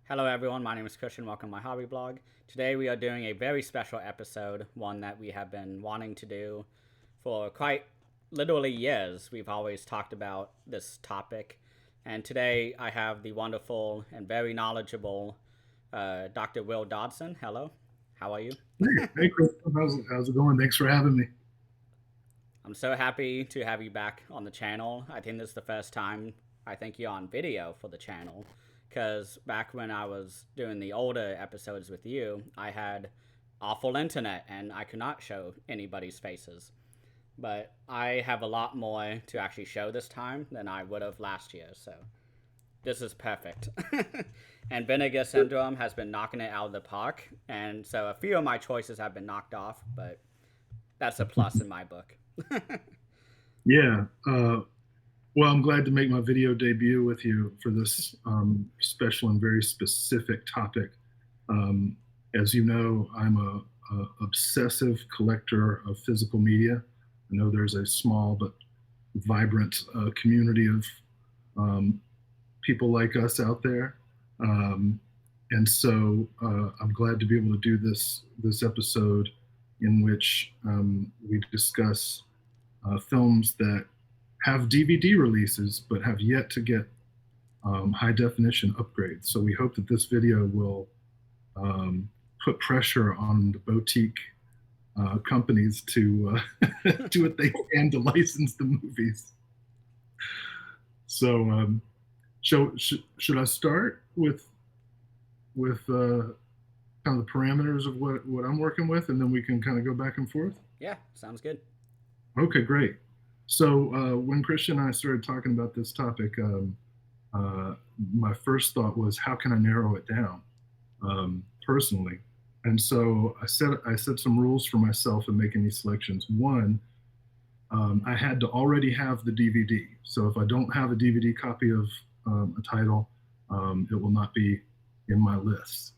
Hello everyone, my name is Christian, welcome to my hobby blog. Today we are doing a very special episode, one that we have been wanting to do for quite literally years. We've always talked about this topic, and today I have the wonderful and very knowledgeable Dr. Will Dodson. Hello, how are you? Hey, Chris, how's it going? Thanks for having me. I'm so happy to have you back on the channel. I think this is the first time I think you're on video for the channel, because back when I was doing the older episodes with you, I had awful internet and I could not show anybody's faces. But I have a lot more to actually show this time than I would have last year, so this is perfect. And Vinegar Syndrome has been knocking it out of the park, and so a few of my choices have been knocked off, but that's a plus in my book. Yeah. Well, I'm glad to make my video debut with you for this special and very specific topic. Um, as you know, I'm a obsessive collector of physical media. I know there's a small but vibrant community of people like us out there. And so I'm glad to be able to do this episode in which we discuss films that have DVD releases but have yet to get high definition upgrades. So we hope that this video will put pressure on the boutique companies to do what they can to license the movies. So should I start with kind of the parameters of what I'm working with, and then we can kind of go back and forth? Yeah, sounds good. Okay, great. So when Christian and I started talking about this topic, my first thought was, how can I narrow it down personally? And so I set some rules for myself in making these selections. One, I had to already have the DVD. So if I don't have a DVD copy of a title, it will not be in my list.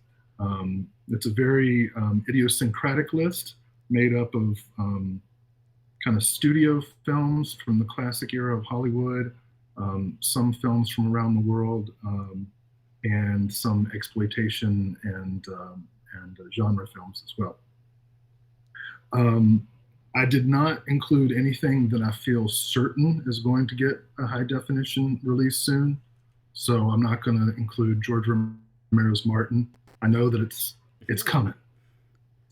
It's a very idiosyncratic list made up of kind of studio films from the classic era of Hollywood, some films from around the world, and some exploitation and genre films as well. I did not include anything that I feel certain is going to get a high definition release soon. So I'm not going to include George Ramirez Martin. I know that it's coming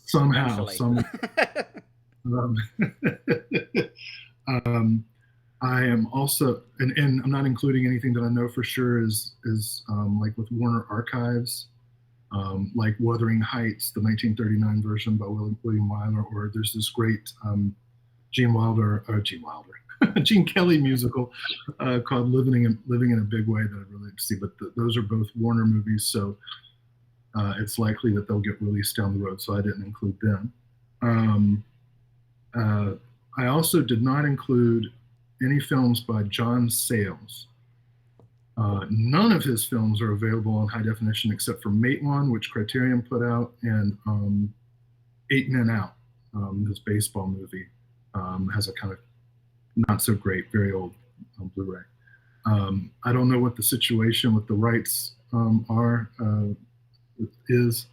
somehow. I am also, and I'm not including anything that I know for sure is like with Warner Archives, like Wuthering Heights, the 1939 version by William Wyler, or there's this great Gene Kelly musical called Living in a Big Way that I'd really like to see. But those are both Warner movies, so it's likely that they'll get released down the road. So I didn't include them. I also did not include any films by John Sayles. None of his films are available in high definition except for Mate One, which Criterion put out, and Eight Men Out, his baseball movie, has a kind of not so great, very old Blu-ray. I don't know what the situation with the rights is.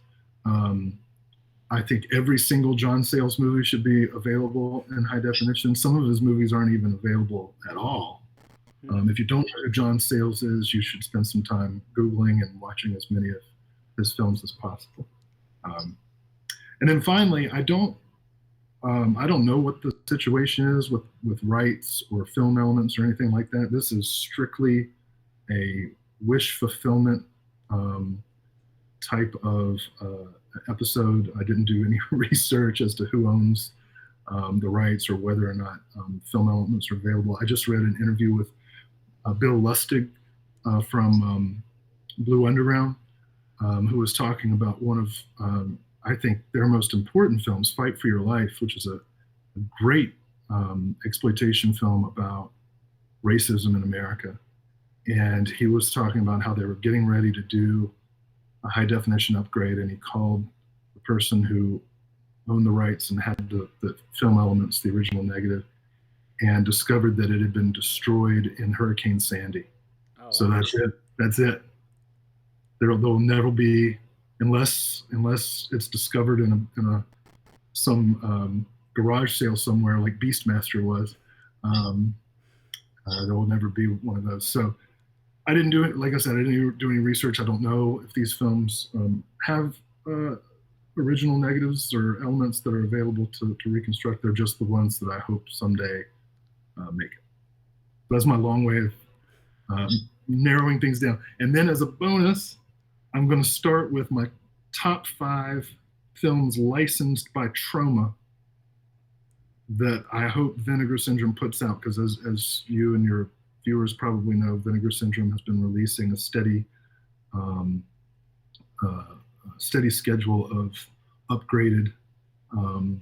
I think every single John Sayles movie should be available in high definition. Some of his movies aren't even available at all. If you don't know who John Sayles is, you should spend some time Googling and watching as many of his films as possible. And then finally, I don't know what the situation is with rights or film elements or anything like that. This is strictly a wish fulfillment type of episode. I didn't do any research as to who owns the rights or whether or not film elements are available. I just read an interview with Bill Lustig from Blue Underground, who was talking about one of, I think, their most important films, Fight for Your Life, which is a great exploitation film about racism in America. And he was talking about how they were getting ready to do a high definition upgrade, and he called the person who owned the rights and had the film elements, the original negative, and discovered that it had been destroyed in Hurricane Sandy. Oh, so wow. that's it. There'll never be, unless it's discovered in a some garage sale somewhere like Beastmaster was. Um, there will never be one of those. So I didn't do it. Like I said, I didn't do any research. I don't know if these films have original negatives or elements that are available to reconstruct. They're just the ones that I hope someday make it. That's my long way of um, narrowing things down. And then as a bonus, I'm going to start with my top 5 films licensed by Troma that I hope Vinegar Syndrome puts out, because as you and your viewers probably know, Vinegar Syndrome has been releasing a um, steady schedule of upgraded um,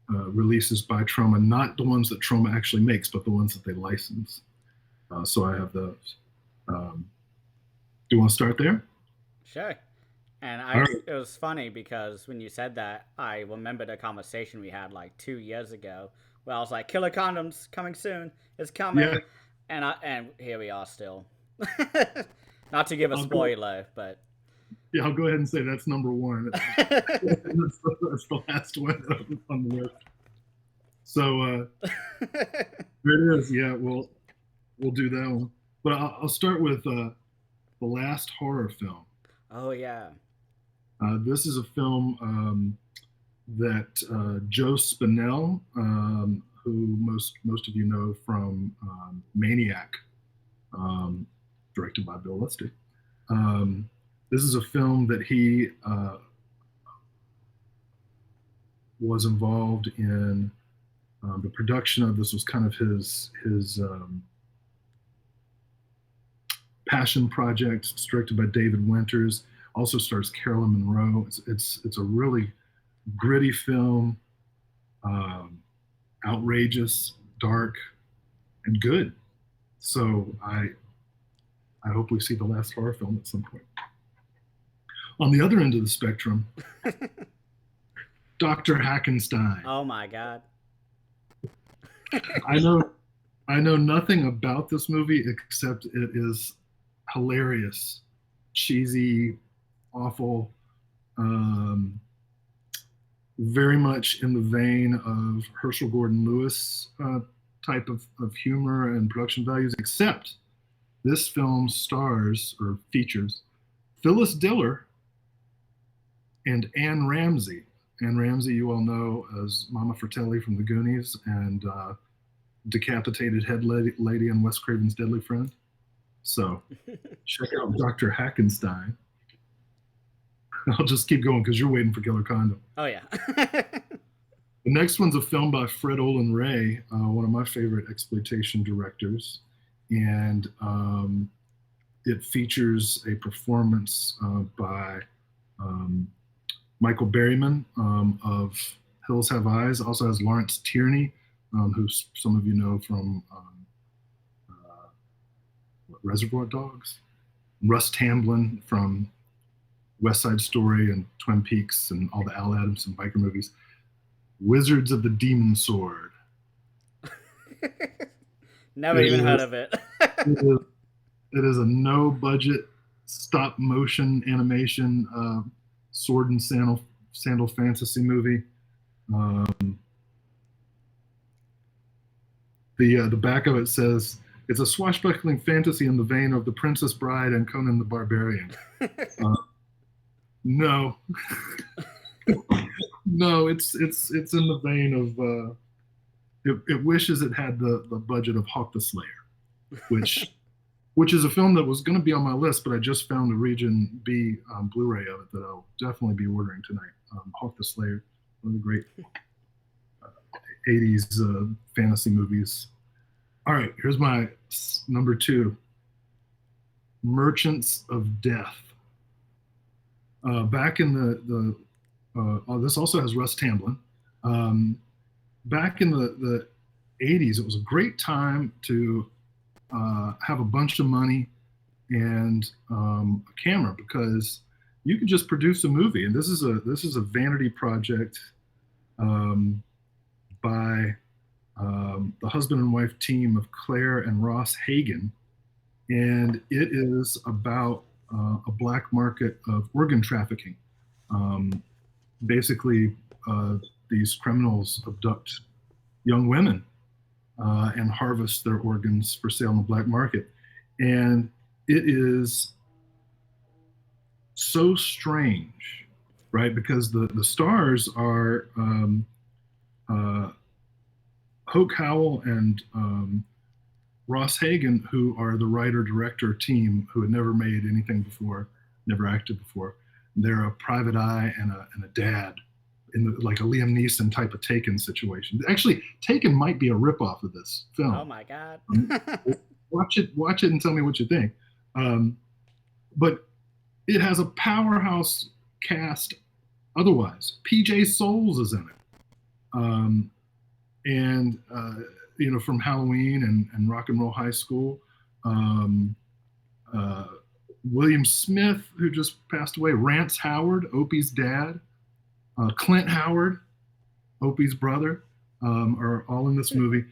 releases by Troma, not the ones that Troma actually makes, but the ones that they license. So I have those. Do you want to start there? Sure. And All right. it was funny because when you said that, I remembered a conversation we had like 2 years ago where I was like, "Killer Condoms coming soon, it's coming," Yeah. and here we are still. Not to give a I'll spoiler, but Yeah, I'll go ahead and say that's number 1. That's the last one on the list. So there it is. Yeah, we'll do that one. But I'll start with the last horror film. Oh yeah. This is a film that Joe Spinell, who most of you know from Maniac, directed by Bill Lustig. This is a film that he was involved in. The production of this was kind of his passion project. It's directed by David Winters. Also stars Carolyn Monroe. It's a really gritty film, outrageous, dark, and good. So I hope we see the last horror film at some point. On the other end of the spectrum, Dr. Hackenstein. Oh my God. I know nothing about this movie except it is hilarious, cheesy, awful, very much in the vein of Herschel Gordon Lewis type of humor and production values, except this film stars or features Phyllis Diller and Anne Ramsey. Anne Ramsey, you all know as Mama Fratelli from The Goonies and decapitated head lady in Wes Craven's Deadly Friend. So check out Dr. Hackenstein. I'll just keep going because you're waiting for Killer Condom. Oh yeah. The next one's a film by Fred Olen Ray, one of my favorite exploitation directors, and it features a performance by Michael Berryman of Hills Have Eyes. Also has Lawrence Tierney, who some of you know from Reservoir Dogs. Russ Tamblyn from West Side Story and Twin Peaks and all the Al Adamson biker movies. Wizards of the Demon Sword. Never even heard of it. It is a no-budget stop-motion animation sword and sandal fantasy movie. The back of it says, it's a swashbuckling fantasy in the vein of The Princess Bride and Conan the Barbarian. No. No, it's in the vein of it wishes it had the budget of Hawk the Slayer, which is a film that was going to be on my list, but I just found a Region B Blu-ray of it that I'll definitely be ordering tonight. Hawk the Slayer, one of the great 80s fantasy movies. All right, here's my number 2, Merchants of Death. Back in the this also has Russ Tamblyn. Back in the 80s, it was a great time to have a bunch of money and a camera, because you could just produce a movie. And this is a vanity project by the husband and wife team of Claire and Ross Hagen, and it is about a black market of organ trafficking. Um, Basically, these criminals abduct young women and harvest their organs for sale in the black market. And it is so strange, right? Because the stars are uh, Hoke Howell and Ross Hagen, who are the writer director team who had never made anything before, never acted before. They're a private eye and a dad in like a Liam Neeson type of Taken situation. Actually, Taken might be a ripoff of this film. Oh my god! Watch it, and tell me what you think. But it has a powerhouse cast. Otherwise, PJ Souls is in it, and from Halloween and Rock and Roll High School. William Smith, who just passed away, Rance Howard, Opie's dad, Clint Howard, Opie's brother, are all in this movie.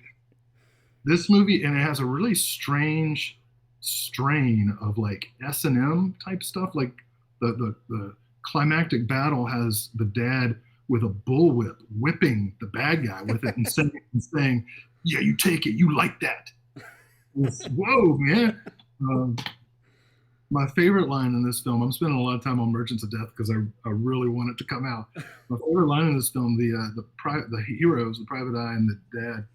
This movie, and it has a really strange strain of like S&M type stuff. Like the climactic battle has the dad with a bullwhip whipping the bad guy with it and saying, "Yeah, you take it, you like that." Whoa, man. My favorite line in this film, I'm spending a lot of time on Merchants of Death because I really want it to come out. My favorite line in this film, the heroes, the private eye and the dad,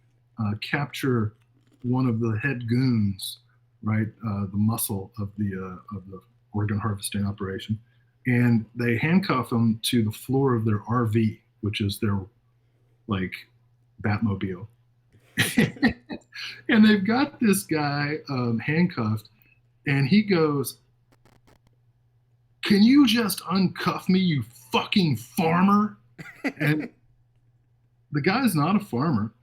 capture one of the head goons, right, the muscle of the organ harvesting operation, and they handcuff him to the floor of their RV, which is their like Batmobile, and they've got this guy handcuffed, and he goes, "Can you just uncuff me, you fucking farmer?" And the guy's not a farmer.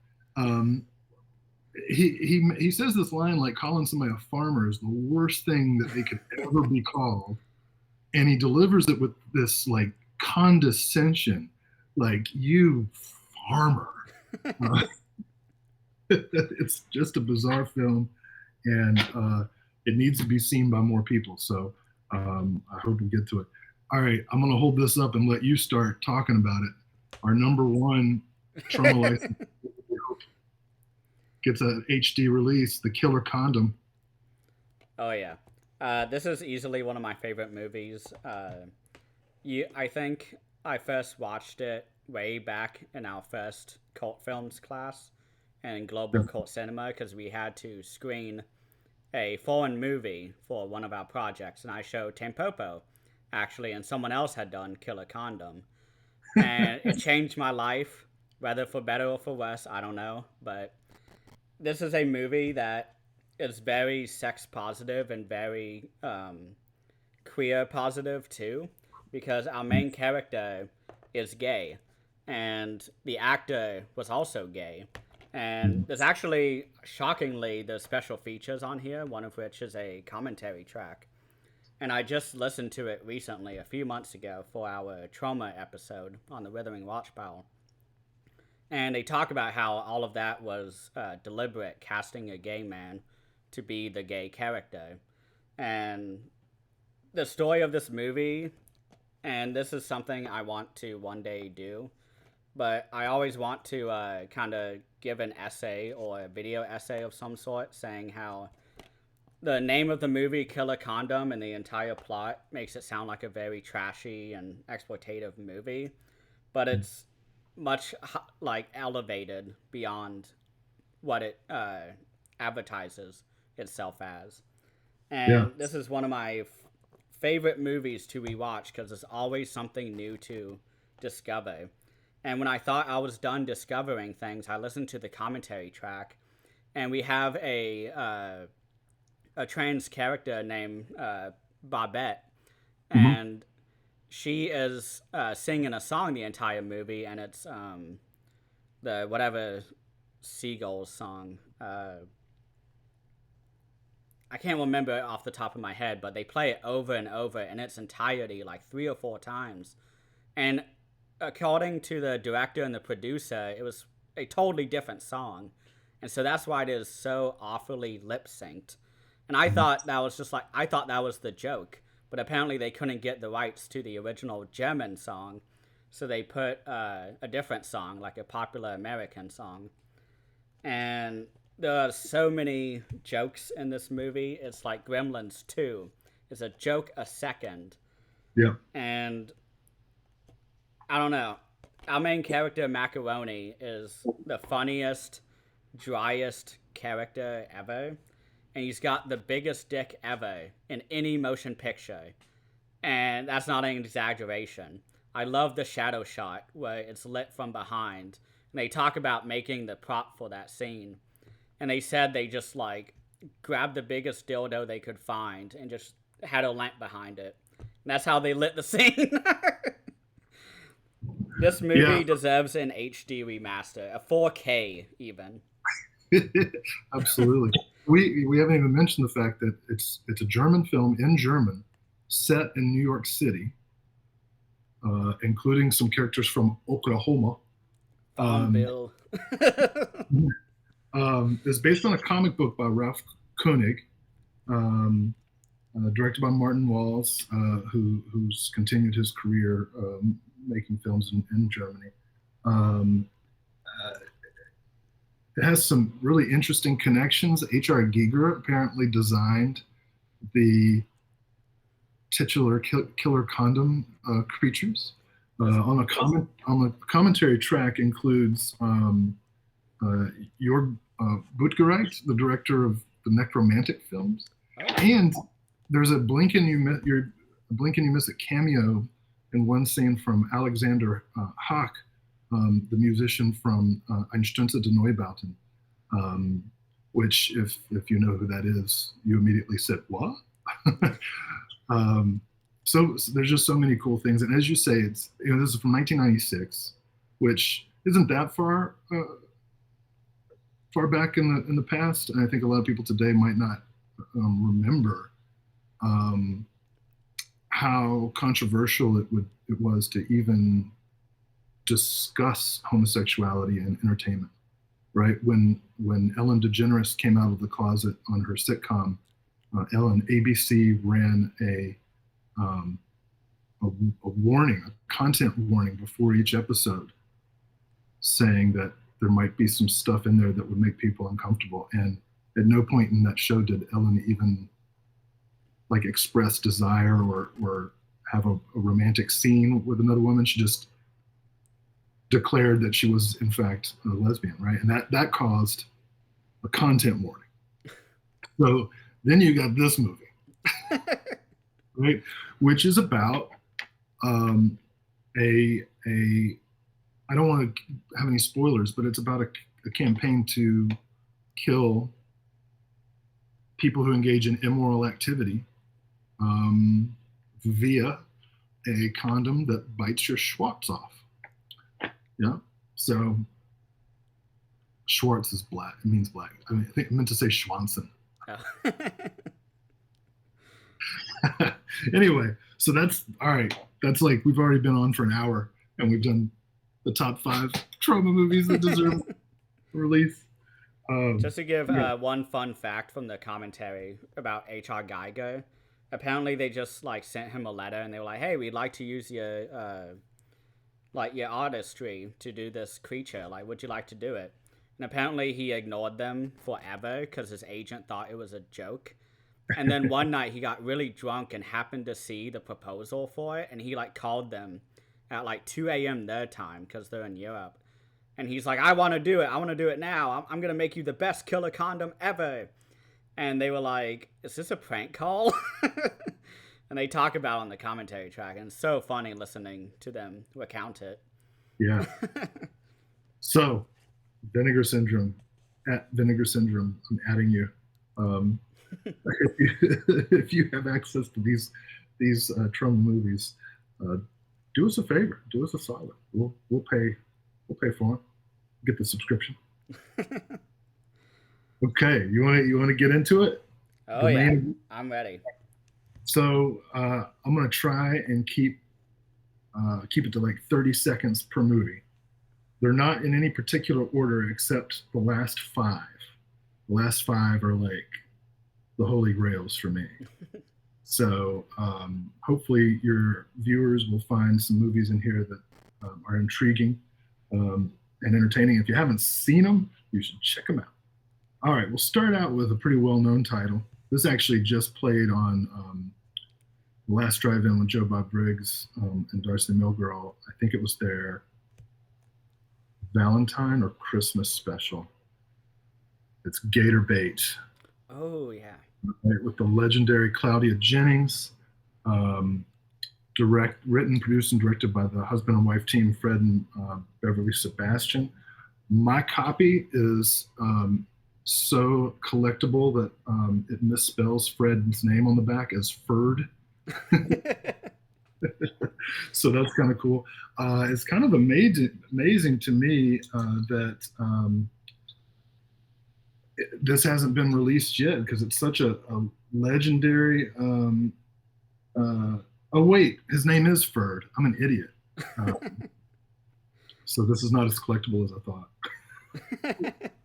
He says this line like calling somebody a farmer is the worst thing that they could ever be called, and he delivers it with this like condescension, like, "You farmer." It's just a bizarre film, and it needs to be seen by more people. So I hope we get to it. All right, I'm going to hold this up and let you start talking about it. Our number one trauma license gets an HD release, The Killer Condom. Oh yeah, this is easily one of my favorite movies. I think I first watched it way back in our first cult films class in global cult cinema because we had to screen a foreign movie for one of our projects, and I showed Tampopo, actually, and someone else had done Killer Condom, and it changed my life, whether for better or for worse, I don't know, but this is a movie that is very sex positive and very queer positive too, because our main character is gay, and the actor was also gay. And there's actually, shockingly, there's special features on here, one of which is a commentary track. And I just listened to it recently, a few months ago, for our trauma episode on the Withering Watchpile. And they talk about how all of that was deliberate, casting a gay man to be the gay character. And the story of this movie, and this is something I want to one day do, but I always want to kind of give an essay or a video essay of some sort saying how the name of the movie, Killer Condom, and the entire plot makes it sound like a very trashy and exploitative movie, but it's much like elevated beyond what it advertises itself as. And this is one of my favorite movies to rewatch because there's always something new to discover. And when I thought I was done discovering things, I listened to the commentary track, and we have a trans character named Babette, and she is singing a song the entire movie, and it's the whatever Seagulls song. I can't remember it off the top of my head, but they play it over and over in its entirety, like 3 or 4 times, and according to the director and the producer, it was a totally different song. And so that's why it is so awfully lip synced. And I thought that was just like, I thought that was the joke. but apparently they couldn't get the rights to the original German song, so they put a different song, like a popular American song. And there are so many jokes in this movie. It's like Gremlins 2. It's a joke a second. Yeah. And I don't know. Our main character, Macaroni, is the funniest, driest character ever. And he's got the biggest dick ever in any motion picture. And that's not an exaggeration. I love the shadow shot where it's lit from behind. And they talk about making the prop for that scene. And they said they just like grabbed the biggest dildo they could find and just had a lamp behind it. And that's how they lit the scene. This movie deserves an HD remaster, a 4K even. Absolutely. We haven't even mentioned the fact that it's a German film in German, set in New York City, including some characters from Oklahoma. Bill. It's based on a comic book by Ralph Koenig, directed by Martin Walls, who's continued his career making films in Germany. It has some really interesting connections. H.R. Giger apparently designed the titular killer condom creatures. On the commentary track includes Jörg Buttgereit, the director of the Necromantic films, and there's a blink and you miss a cameo in one scene from Alexander Hack, the musician from Ein Stunze de Neubauten, which, if you know who that is, you immediately said, what? So there's just so many cool things. And as you say, this is from 1996, which isn't that far back in the past. And I think a lot of people today might not remember how controversial it was to even discuss homosexuality in entertainment, right? When Ellen DeGeneres came out of the closet on her sitcom, ABC ran a warning, a content warning before each episode, saying that there might be some stuff in there that would make people uncomfortable. And at no point in that show did Ellen even like express desire or have a romantic scene with another woman. She just declared that she was in fact a lesbian, right? And that caused a content warning. So then you got this movie, right? Which is about I don't want to have any spoilers, but it's about a campaign to kill people who engage in immoral activity via a condom that bites your Schwartz off. Yeah. So Schwartz is black. It means black. I think I meant to say Schwanson. Oh. Anyway, so that's all right. That's like we've already been on for an hour and we've done the top 5 trauma movies that deserve release. Just to give one fun fact from the commentary about H.R. Giger, apparently they just like sent him a letter and they were like, "Hey, we'd like to use your your artistry to do this creature. Like, would you like to do it?" And apparently he ignored them forever because his agent thought it was a joke. And then one night he got really drunk and happened to see the proposal for it, and he like called them at like 2 a.m. their time because they're in Europe. And he's like, "I want to do it. I want to do it now. I'm going to make you the best killer condom ever." And they were like, "Is this a prank call?" And they talk about it on the commentary track, and it's so funny listening to them recount it. Yeah. So, Vinegar Syndrome, at Vinegar Syndrome, I'm adding you. If you have access to these trauma movies, do us a favor, do us a solid. We'll pay for it. Get the subscription. Okay, you want to get into it? Oh yeah, I'm ready. So I'm gonna try and keep it to like 30 seconds per movie. They're not in any particular order except the last 5. The last 5 are like the holy grails for me. So hopefully your viewers will find some movies in here that are intriguing and entertaining. If you haven't seen them, you should check them out. All right, we'll start out with a pretty well-known title. This actually just played on The Last Drive-In with Joe Bob Briggs and Darcy Milgirl. I think it was their Valentine or Christmas special. It's Gator Bait. Oh, yeah. Right, with the legendary Claudia Jennings. Written, produced, and directed by the husband and wife team, Fred and Beverly Sebastian. My copy is so collectible that it misspells Fred's name on the back as Ferd. So that's kind of cool. It's kind of amazing to me that this hasn't been released yet, because it's such a legendary. Oh wait, his name is Ferd. I'm an idiot. So this is not as collectible as I thought.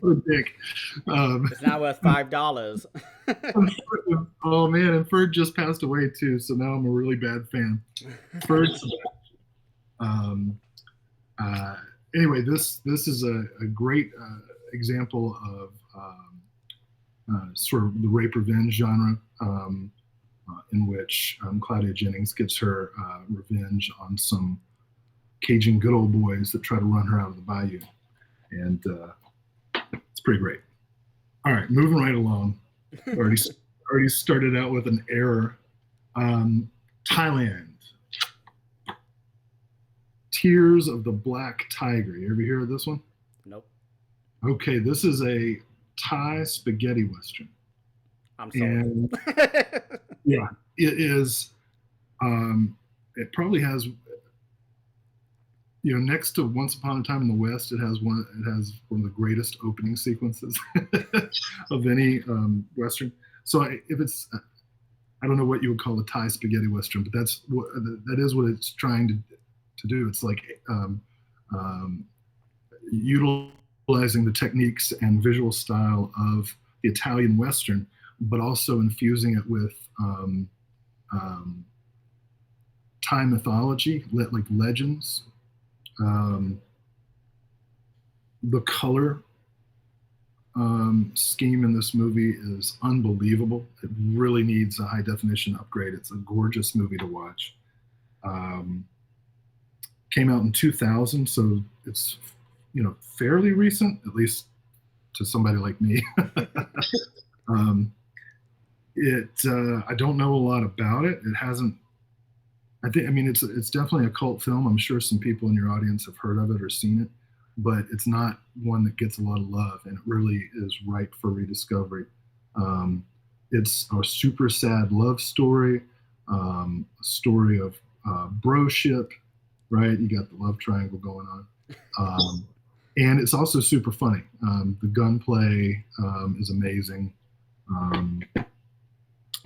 What a dick. It's now worth $5. Oh man, and Ferd just passed away too, so now I'm a really bad fan. Ferd's anyway, this is a great example of sort of the rape revenge genre, in which Claudia Jennings gets her revenge on some Cajun good old boys that try to run her out of the bayou. And it's pretty great. All right, moving right along. Already started out with an error. Thailand. Tears of the Black Tiger. You ever hear of this one? Nope. Okay, this is a Thai spaghetti western. I'm sorry. Yeah, it is. It probably has, next to Once Upon a Time in the West, it has one of the greatest opening sequences of any western. So if it's, I don't know what you would call a Thai spaghetti western, but that is what it's trying to do. It's like utilizing the techniques and visual style of the Italian western, but also infusing it with Thai mythology, like legends. The color scheme in this movie is unbelievable. It really needs a high definition upgrade. It's a gorgeous movie to watch. Came out in 2000, so it's fairly recent, at least to somebody like me. I don't know a lot about it. It hasn't. It's definitely a cult film. I'm sure some people in your audience have heard of it or seen it, but it's not one that gets a lot of love, and it really is ripe for rediscovery. It's a super sad love story, a story of broship, right? You got the love triangle going on. And it's also super funny. The gunplay is amazing.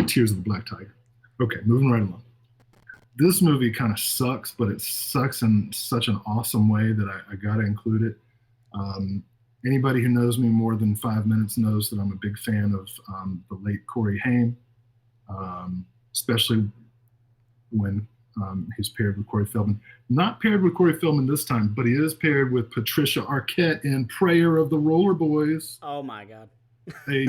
Tears of the Black Tiger. Okay, moving right along. This movie kind of sucks, but it sucks in such an awesome way that I got to include it. Anybody who knows me more than 5 minutes knows that I'm a big fan of the late Corey Haim, especially when he's paired with Corey Feldman. Not paired with Corey Feldman this time, but he is paired with Patricia Arquette in Prayer of the Roller Boys. Oh my God. a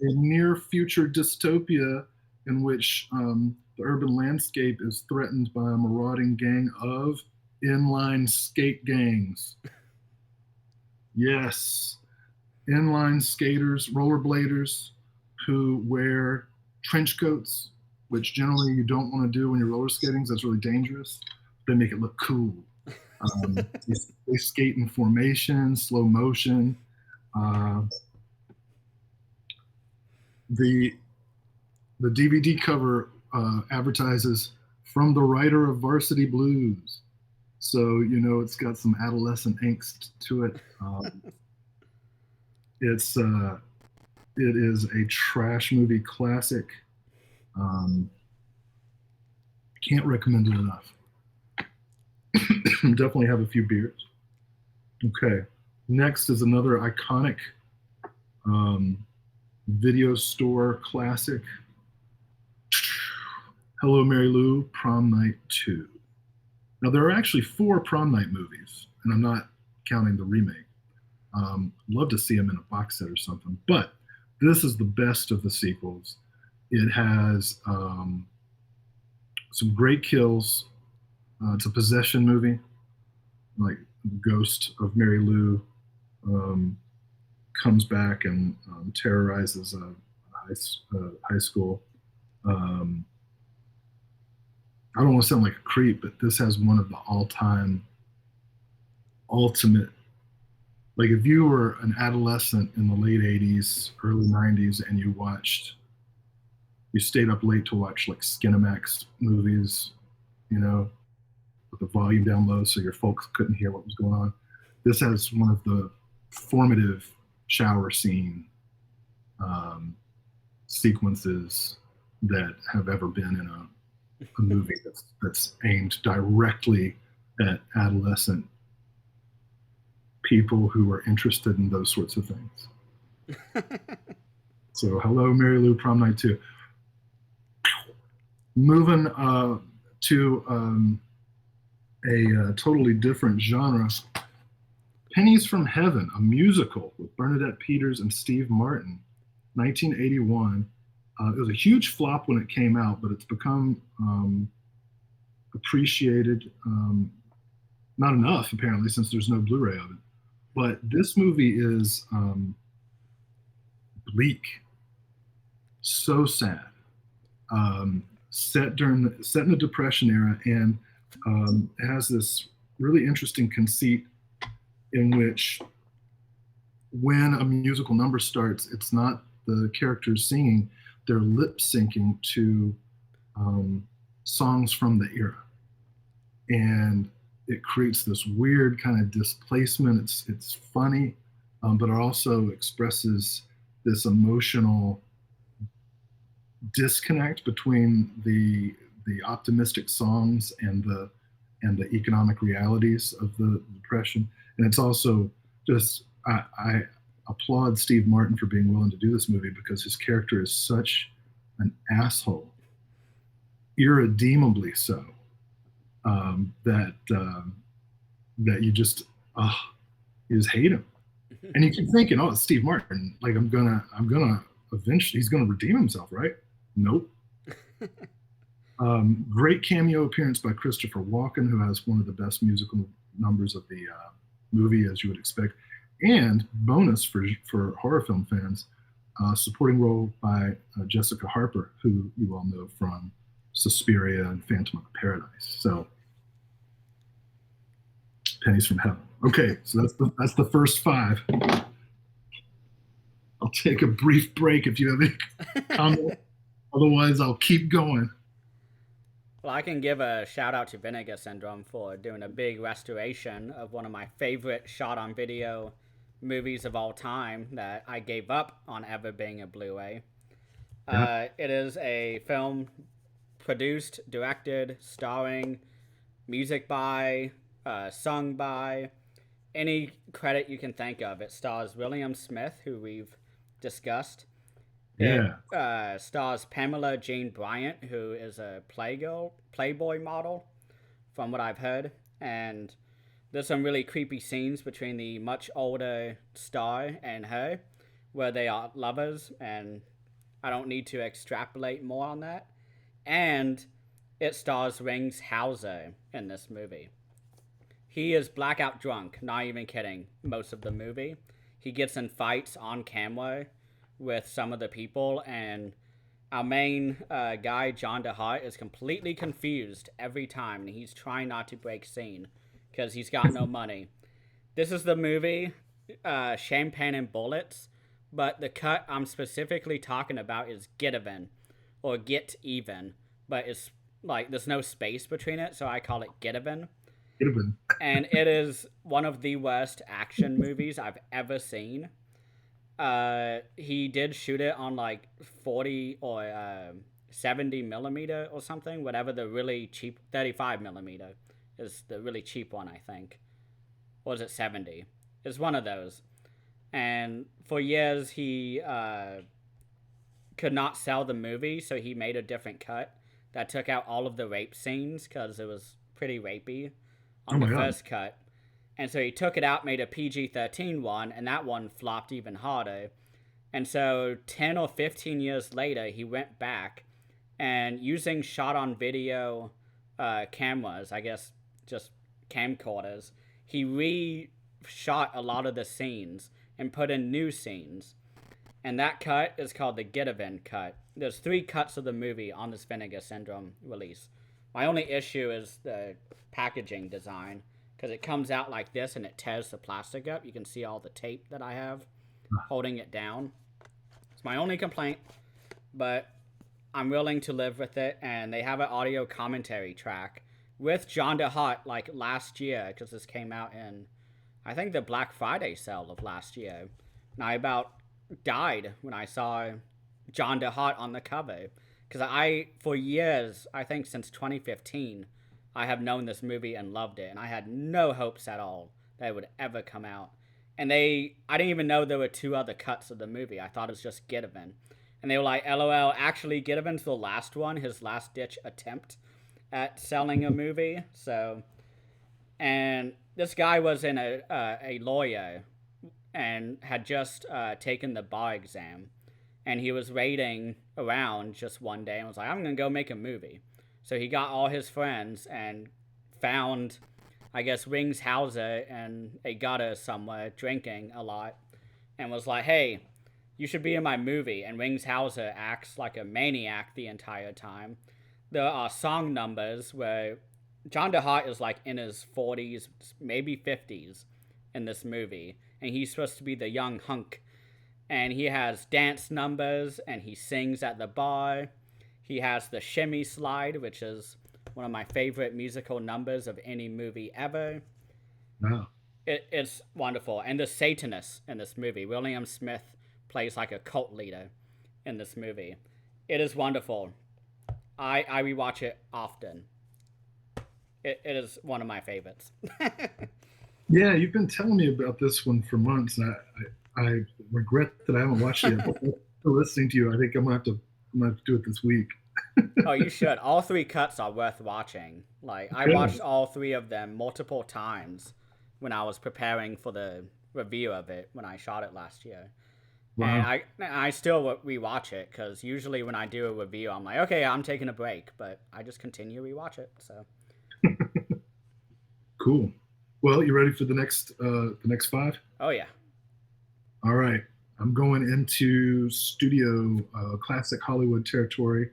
near future dystopia in which the urban landscape is threatened by a marauding gang of inline skate gangs. Yes, inline skaters, rollerbladers who wear trench coats, which generally you don't want to do when you're roller skating. That's really dangerous. They make it look cool. They skate in formation, slow motion. The DVD cover advertises "From the writer of Varsity Blues," so it's got some adolescent angst to it. It is a trash movie classic. Can't recommend it enough. Definitely have a few beers. Okay, next is another iconic video store classic. Hello, Mary Lou, Prom Night 2. Now, there are actually 4 Prom Night movies, and I'm not counting the remake. Love to see them in a box set or something, but this is the best of the sequels. It has some great kills. It's a possession movie, like Ghost of Mary Lou um, comes back and terrorizes a high school. Um, I don't want to sound like a creep, but this has one of the all-time ultimate. Like if you were an adolescent in the late '80s, early '90s, and you stayed up late to watch like Skinemax movies, you know, with the volume down low so your folks couldn't hear what was going on. This has one of the formative shower scene um, sequences that have ever been in a movie that's aimed directly at adolescent people who are interested in those sorts of things. So, hello, Mary Lou, Prom Night 2. Moving to a totally different genre. Pennies from Heaven, a musical with Bernadette Peters and Steve Martin, 1981. It was a huge flop when it came out, but it's become appreciated. Not enough, apparently, since there's no Blu-ray of it. But this movie is bleak, so sad. Set in the Depression era, and it has this really interesting conceit in which when a musical number starts, it's not the characters singing, they're lip syncing to songs from the era. And it creates this weird kind of displacement. It's funny, but it also expresses this emotional disconnect between the optimistic songs and the economic realities of the Depression. And it's also just I applaud Steve Martin for being willing to do this movie because his character is such an asshole, irredeemably so, that you just hate him, and you keep thinking, oh, it's Steve Martin, like I'm gonna eventually he's gonna redeem himself, right? Nope. Great cameo appearance by Kristopher Walken, who has one of the best musical numbers of the movie, as you would expect. And bonus for horror film fans, supporting role by Jessica Harper, who you all know from Suspiria and Phantom of the Paradise. So, Pennies from Heaven. Okay, so that's the first 5. I'll take a brief break if you have any comments. Otherwise, I'll keep going. Well, I can give a shout out to Vinegar Syndrome for doing a big restoration of one of my favorite shot on video movies of all time that I gave up on ever being a Blu-ray. It is a film produced, directed, starring, music by, sung by, any credit you can think of. It stars William Smith, who we've discussed. Yeah. It stars Pamela Jane Bryant, who is a Playboy model, from what I've heard. And there's some really creepy scenes between the much older star and her, where they are lovers, and I don't need to extrapolate more on that. And it stars Rings Hauser in this movie. He is blackout drunk, not even kidding, most of the movie. He gets in fights on camera with some of the people, and our main guy, John DeHart, is completely confused every time, and he's trying not to break scene because he's got no money. This is the movie Champagne and Bullets, but the cut I'm specifically talking about is Get Even, or Get Even, but it's like there's no space between it, so I call it Get Even. And it is one of the worst action movies I've ever seen. He did shoot it on like 40 or 70 millimeter or something, whatever the really cheap 35 millimeter is the really cheap one, I think. Or is it 70? It's one of those. And for years he could not sell the movie, so he made a different cut that took out all of the rape scenes because it was pretty rapey Oh on the my God. first cut. And so he took it out, made a PG-13 one, and that one flopped even harder. And so 10 or 15 years later, he went back and using shot on video cameras, I guess just camcorders, he re-shot a lot of the scenes and put in new scenes. And that cut is called the Get-Event cut. There's 3 cuts of the movie on this Vinegar Syndrome release. My only issue is the packaging design, because it comes out like this and it tears the plastic up. You can see all the tape that I have holding it down. It's my only complaint, but I'm willing to live with it. And they have an audio commentary track with John DeHart like last year, because this came out in, I think, the Black Friday sale of last year. And I about died when I saw John DeHart on the cover, because for years, I think since 2015, I have known this movie and loved it, and I had no hopes at all that it would ever come out. And I didn't even know there were 2 other cuts of the movie. I thought it was just Get-Even. And they were like, LOL, actually, Get-Even's the last one, his last-ditch attempt at selling a movie. So, and this guy was a lawyer and had just taken the bar exam. And he was raiding around just one day and was like, I'm going to go make a movie. So he got all his friends and found, I guess, Wings Hauser and a gutter somewhere drinking a lot and was like, hey, you should be in my movie. And Wings Hauser acts like a maniac the entire time. There are song numbers where John DeHart is like in his 40s, maybe 50s in this movie. And he's supposed to be the young hunk. And he has dance numbers and he sings at the bar. He has the shimmy slide, which is one of my favorite musical numbers of any movie ever. Wow. It's wonderful. And the Satanist in this movie, William Smith, plays like a cult leader in this movie. It is wonderful. I rewatch it often. It is one of my favorites. Yeah, you've been telling me about this one for months, and I regret that I haven't watched it yet. But after listening to you, I think I'm gonna have to do it this week. Oh, you should. All 3 cuts are worth watching. Like, I watched all 3 of them multiple times when I was preparing for the review of it when I shot it last year. Wow. And I still rewatch it, because usually when I do a review, I'm like, okay, I'm taking a break, but I just continue to rewatch it. So cool. Well, you ready for the next 5? Oh yeah. All right, I'm going into studio classic Hollywood territory,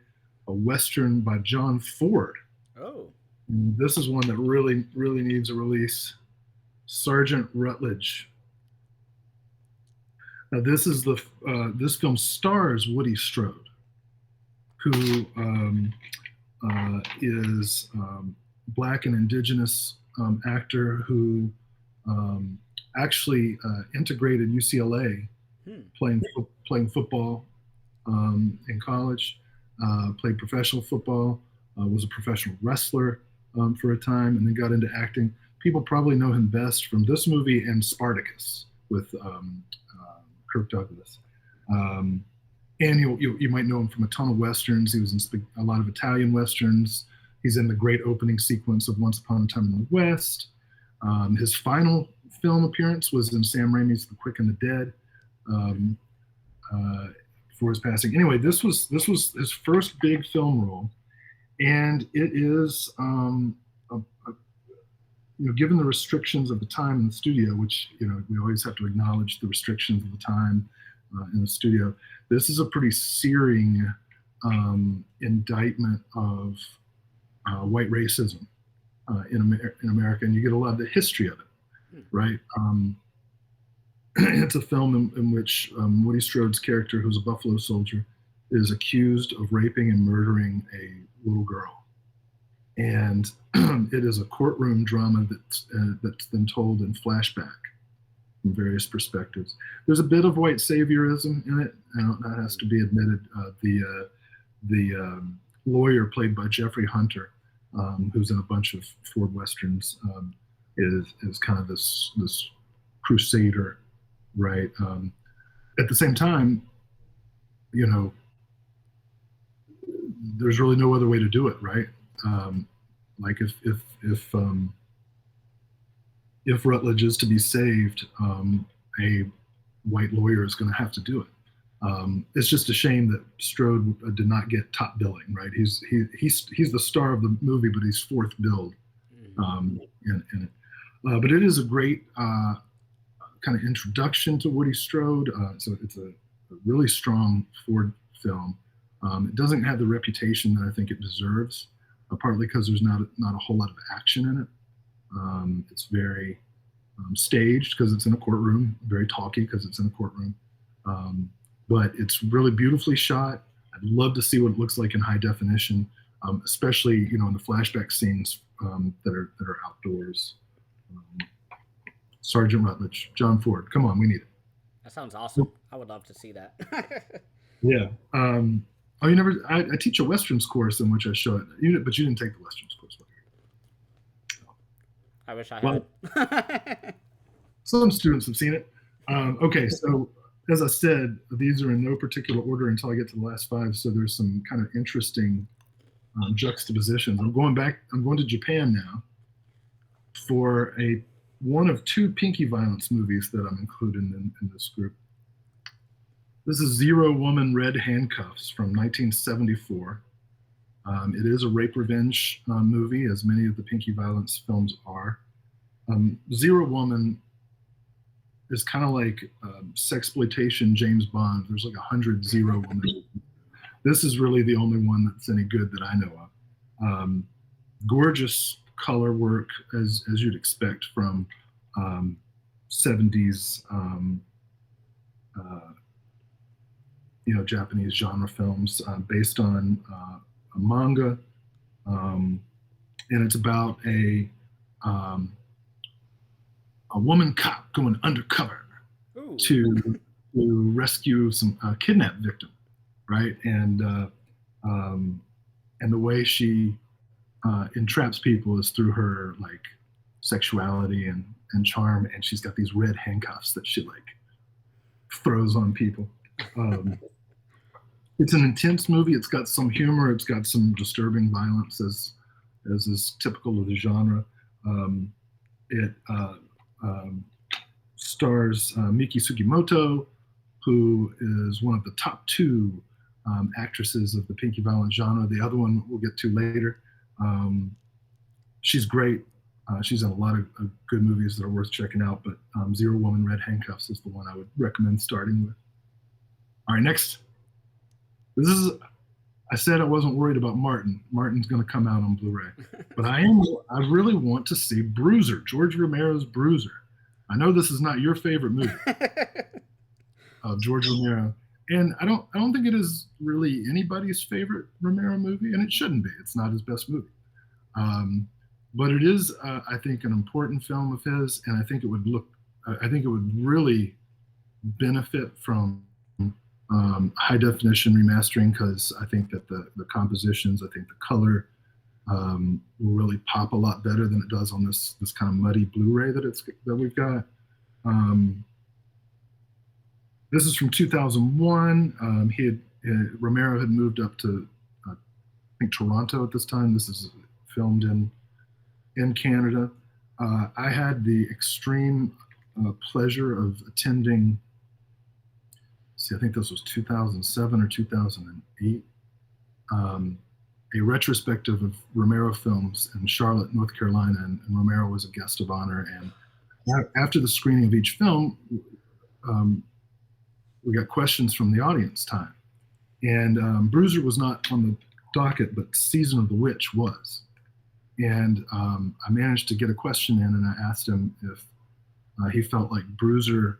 a Western by John Ford. Oh. And this is one that really needs a release. Sergeant Rutledge. Now this film stars Woody Strode, who is Black and Indigenous actor who actually integrated UCLA, playing football in college, played professional football, was a professional wrestler for a time, and then got into acting. People probably know him best from this movie and Spartacus with Kirk Douglas. And you might know him from a ton of Westerns. He was in a lot of Italian Westerns. He's in the great opening sequence of Once Upon a Time in the West. His final film appearance was in Sam Raimi's The Quick and the Dead before his passing. Anyway, this was his first big film role, and it is, given the restrictions of the time in the studio, which we always have to acknowledge the restrictions of the time in the studio. This is a pretty searing indictment of white racism in America, and you get a lot of the history of it, right? It's a film in which Woody Strode's character, who's a Buffalo Soldier, is accused of raping and murdering a little girl. And it is a courtroom drama that's been told in flashback from various perspectives. There's a bit of white saviorism in it, and that has to be admitted. The lawyer played by Jeffrey Hunter, who's in a bunch of Ford Westerns, is kind of this crusader, right? At the same time, there's really no other way to do it, right? Like if Rutledge is to be saved, a white lawyer is going to have to do it. It's just a shame that Strode did not get top billing, right? He's the star of the movie, but he's fourth billed in it. But it is a great kind of introduction to Woody Strode. So it's a really strong Ford film. It doesn't have the reputation that I think it deserves, partly because there's not a whole lot of action in it. It's very staged because it's in a courtroom, very talky because it's in a courtroom. But it's really beautifully shot. I'd love to see what it looks like in high definition, especially in the flashback scenes that are outdoors. Sergeant Rutledge, John Ford, come on, we need it. That sounds awesome. I would love to see that. Yeah. Oh, you never? I teach a westerns course in which I show it, but you didn't take the westerns course. I wish I had. Some students have seen it. Okay, so as I said, these are in no particular order until I get to the last five. So there's some kind of interesting juxtapositions. I'm going to Japan now for one of two Pinky Violence movies that I'm including in this group. This is Zero Woman, Red Handcuffs from 1974. It is a rape revenge movie, as many of the Pinky Violence films are. Zero Woman is kind of like sexploitation James Bond. There's like 100 Zero Women. This is really the only one that's any good that I know of. Gorgeous color work, as you'd expect from 70s Japanese genre films, based on a manga, and it's about a woman cop going undercover to rescue some kidnapped victim, right? And the way she entraps people is through her like sexuality and charm, and she's got these red handcuffs that she like throws on people. It's an intense movie. It's got some humor. It's got some disturbing violence, as is typical of the genre. It stars Miki Sugimoto, who is one of the top two actresses of the Pinky Violence genre. The other one we'll get to later. She's great. She's in a lot of good movies that are worth checking out, but Zero Woman, Red Handcuffs is the one I would recommend starting with. All right, next. I said I wasn't worried about Martin. Martin's going to come out on Blu-ray, but I really want to see Bruiser, George Romero's Bruiser. I know this is not your favorite movie of George Romero, and I don't think it is really anybody's favorite Romero movie, and it shouldn't be. It's not his best movie, but it is, I think, an important film of his, and I think it would really benefit from high definition remastering, because I think that the compositions, I think the color will really pop a lot better than it does on this kind of muddy Blu-ray that we've got. This is from 2001. Romero had moved up to I think Toronto at this time. This is filmed in Canada. I had the extreme pleasure of attending. I think this was 2007 or 2008, a retrospective of Romero films in Charlotte, North Carolina, and Romero was a guest of honor. And after the screening of each film, we got questions from the audience time. And Bruiser was not on the docket, but Season of the Witch was. And I managed to get a question in, and I asked him if he felt like Bruiser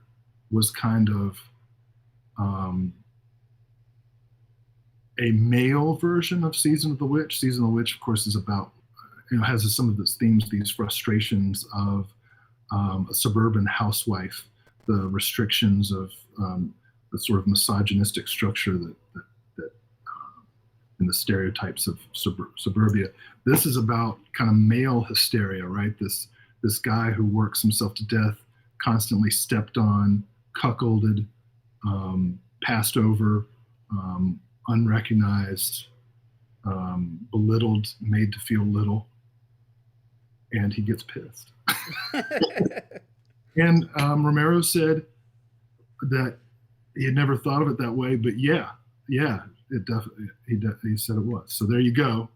was kind of a male version of Season of the Witch. Season of the Witch, of course, is about, has some of those themes, these frustrations of a suburban housewife, the restrictions of the sort of misogynistic structure that and the stereotypes of suburbia. This is about kind of male hysteria, right? This guy who works himself to death, constantly stepped on, cuckolded, passed over, unrecognized, belittled, made to feel little, and he gets pissed. And Romero said that he had never thought of it that way, but yeah, it definitely he said it was. So there you go.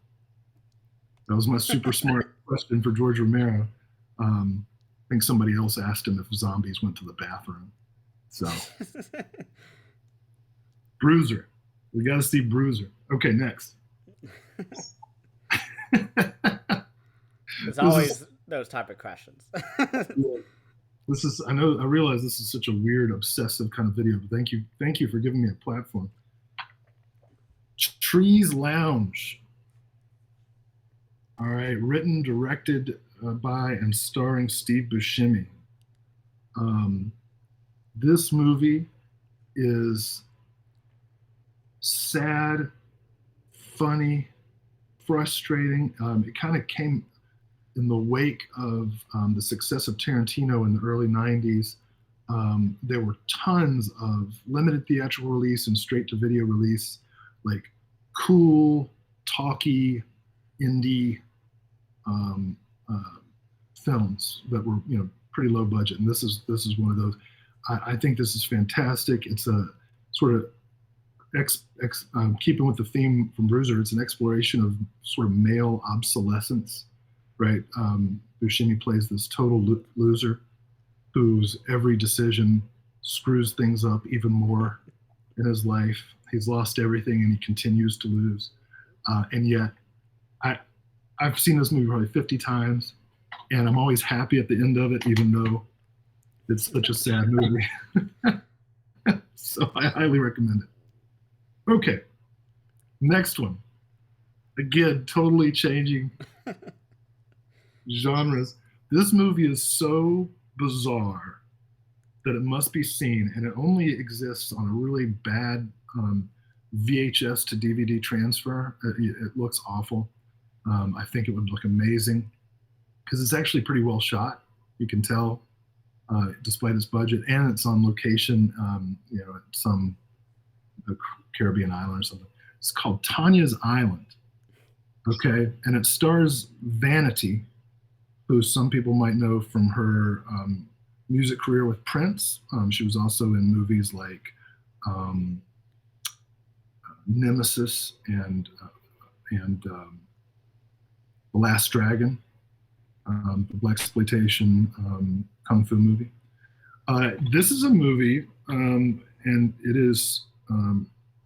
That was my super smart question for George Romero. I think somebody else asked him if zombies went to the bathroom. So Bruiser, we got to see Bruiser. Okay, next. There's always those type of questions. This is, I realize this is such a weird, obsessive kind of video, but thank you for giving me a platform. Trees Lounge. All right, written, directed by, and starring Steve Buscemi. This movie is sad, funny, frustrating. It kind of came in the wake of the success of Tarantino in the early 90s. There were tons of limited theatrical release and straight-to-video release, like cool, talky, indie films that were, pretty low budget. And this is one of those. I think this is fantastic. It's a sort of keeping with the theme from Bruiser. It's an exploration of sort of male obsolescence, right? Buscemi plays this total loser whose every decision screws things up even more in his life. He's lost everything and he continues to lose. And yet, I've seen this movie probably 50 times, and I'm always happy at the end of it, even though it's such a sad movie. So I highly recommend it. Okay, next one. Again, totally changing genres. This movie is so bizarre that it must be seen, and it only exists on a really bad VHS to DVD transfer. It looks awful. I think it would look amazing because it's actually pretty well shot. You can tell, despite its budget, and it's on location, at some Caribbean island or something. It's called Tanya's Island. Okay, and it stars Vanity, who some people might know from her music career with Prince. She was also in movies like Nemesis and The Last Dragon, the blaxploitation kung fu movie. This is a movie, and it is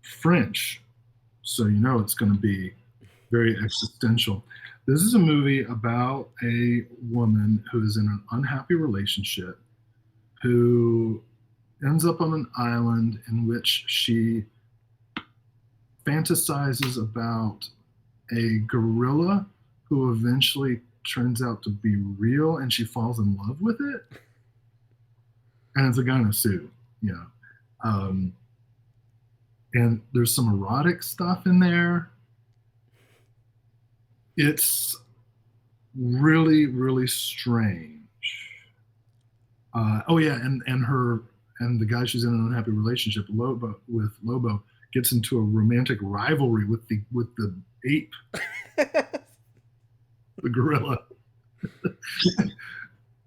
French, so it's going to be very existential. This is a movie about a woman who is in an unhappy relationship, who ends up on an island in which she fantasizes about a gorilla who eventually turns out to be real, and she falls in love with it. And it's a guy in a suit, and there's some erotic stuff in there. It's really, really strange. Oh yeah, and the guy she's in an unhappy relationship with Lobo gets into a romantic rivalry with the ape, the gorilla.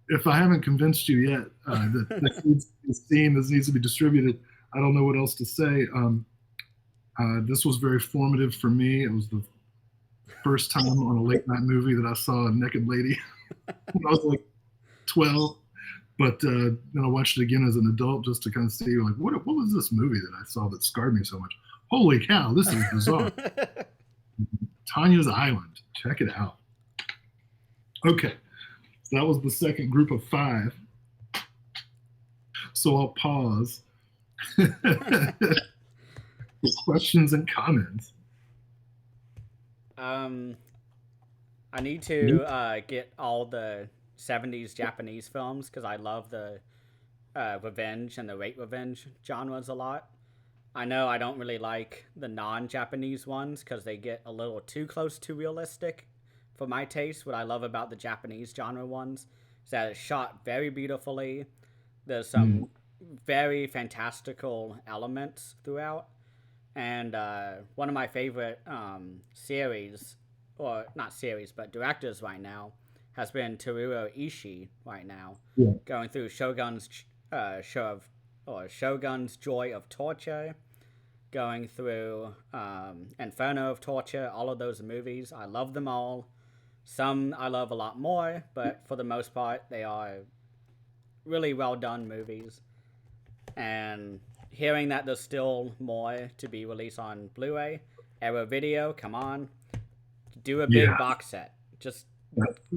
If I haven't convinced you yet that this needs to be seen, this needs to be distributed, I don't know what else to say. This was very formative for me. It was the first time on a late night movie that I saw a naked lady when I was like 12. But then I watched it again as an adult just to kind of see, like, what was this movie that I saw that scarred me so much? Holy cow, this is bizarre. Tanya's Island. Check it out. Okay, so that was the second group of 5. So I'll pause. Questions and comments. I need to get all the 70s Japanese films because I love the revenge and the rape revenge genres a lot. I know I don't really like the non-Japanese ones because they get a little too close to realistic for my taste. What I love about the Japanese genre ones is that it's shot very beautifully. There's some very fantastical elements throughout. And one of my favorite series, or not series, but directors right now, has been Teruo Ishii right now, Yeah. going through Shogun's Shogun's Joy of Torture, going through Inferno of Torture, all of those movies. I love them all. Some I love a lot more, but for the most part, they are really well done movies. And hearing that there's still more to be released on Blu-ray, Arrow Video, come on, do a big box set. Just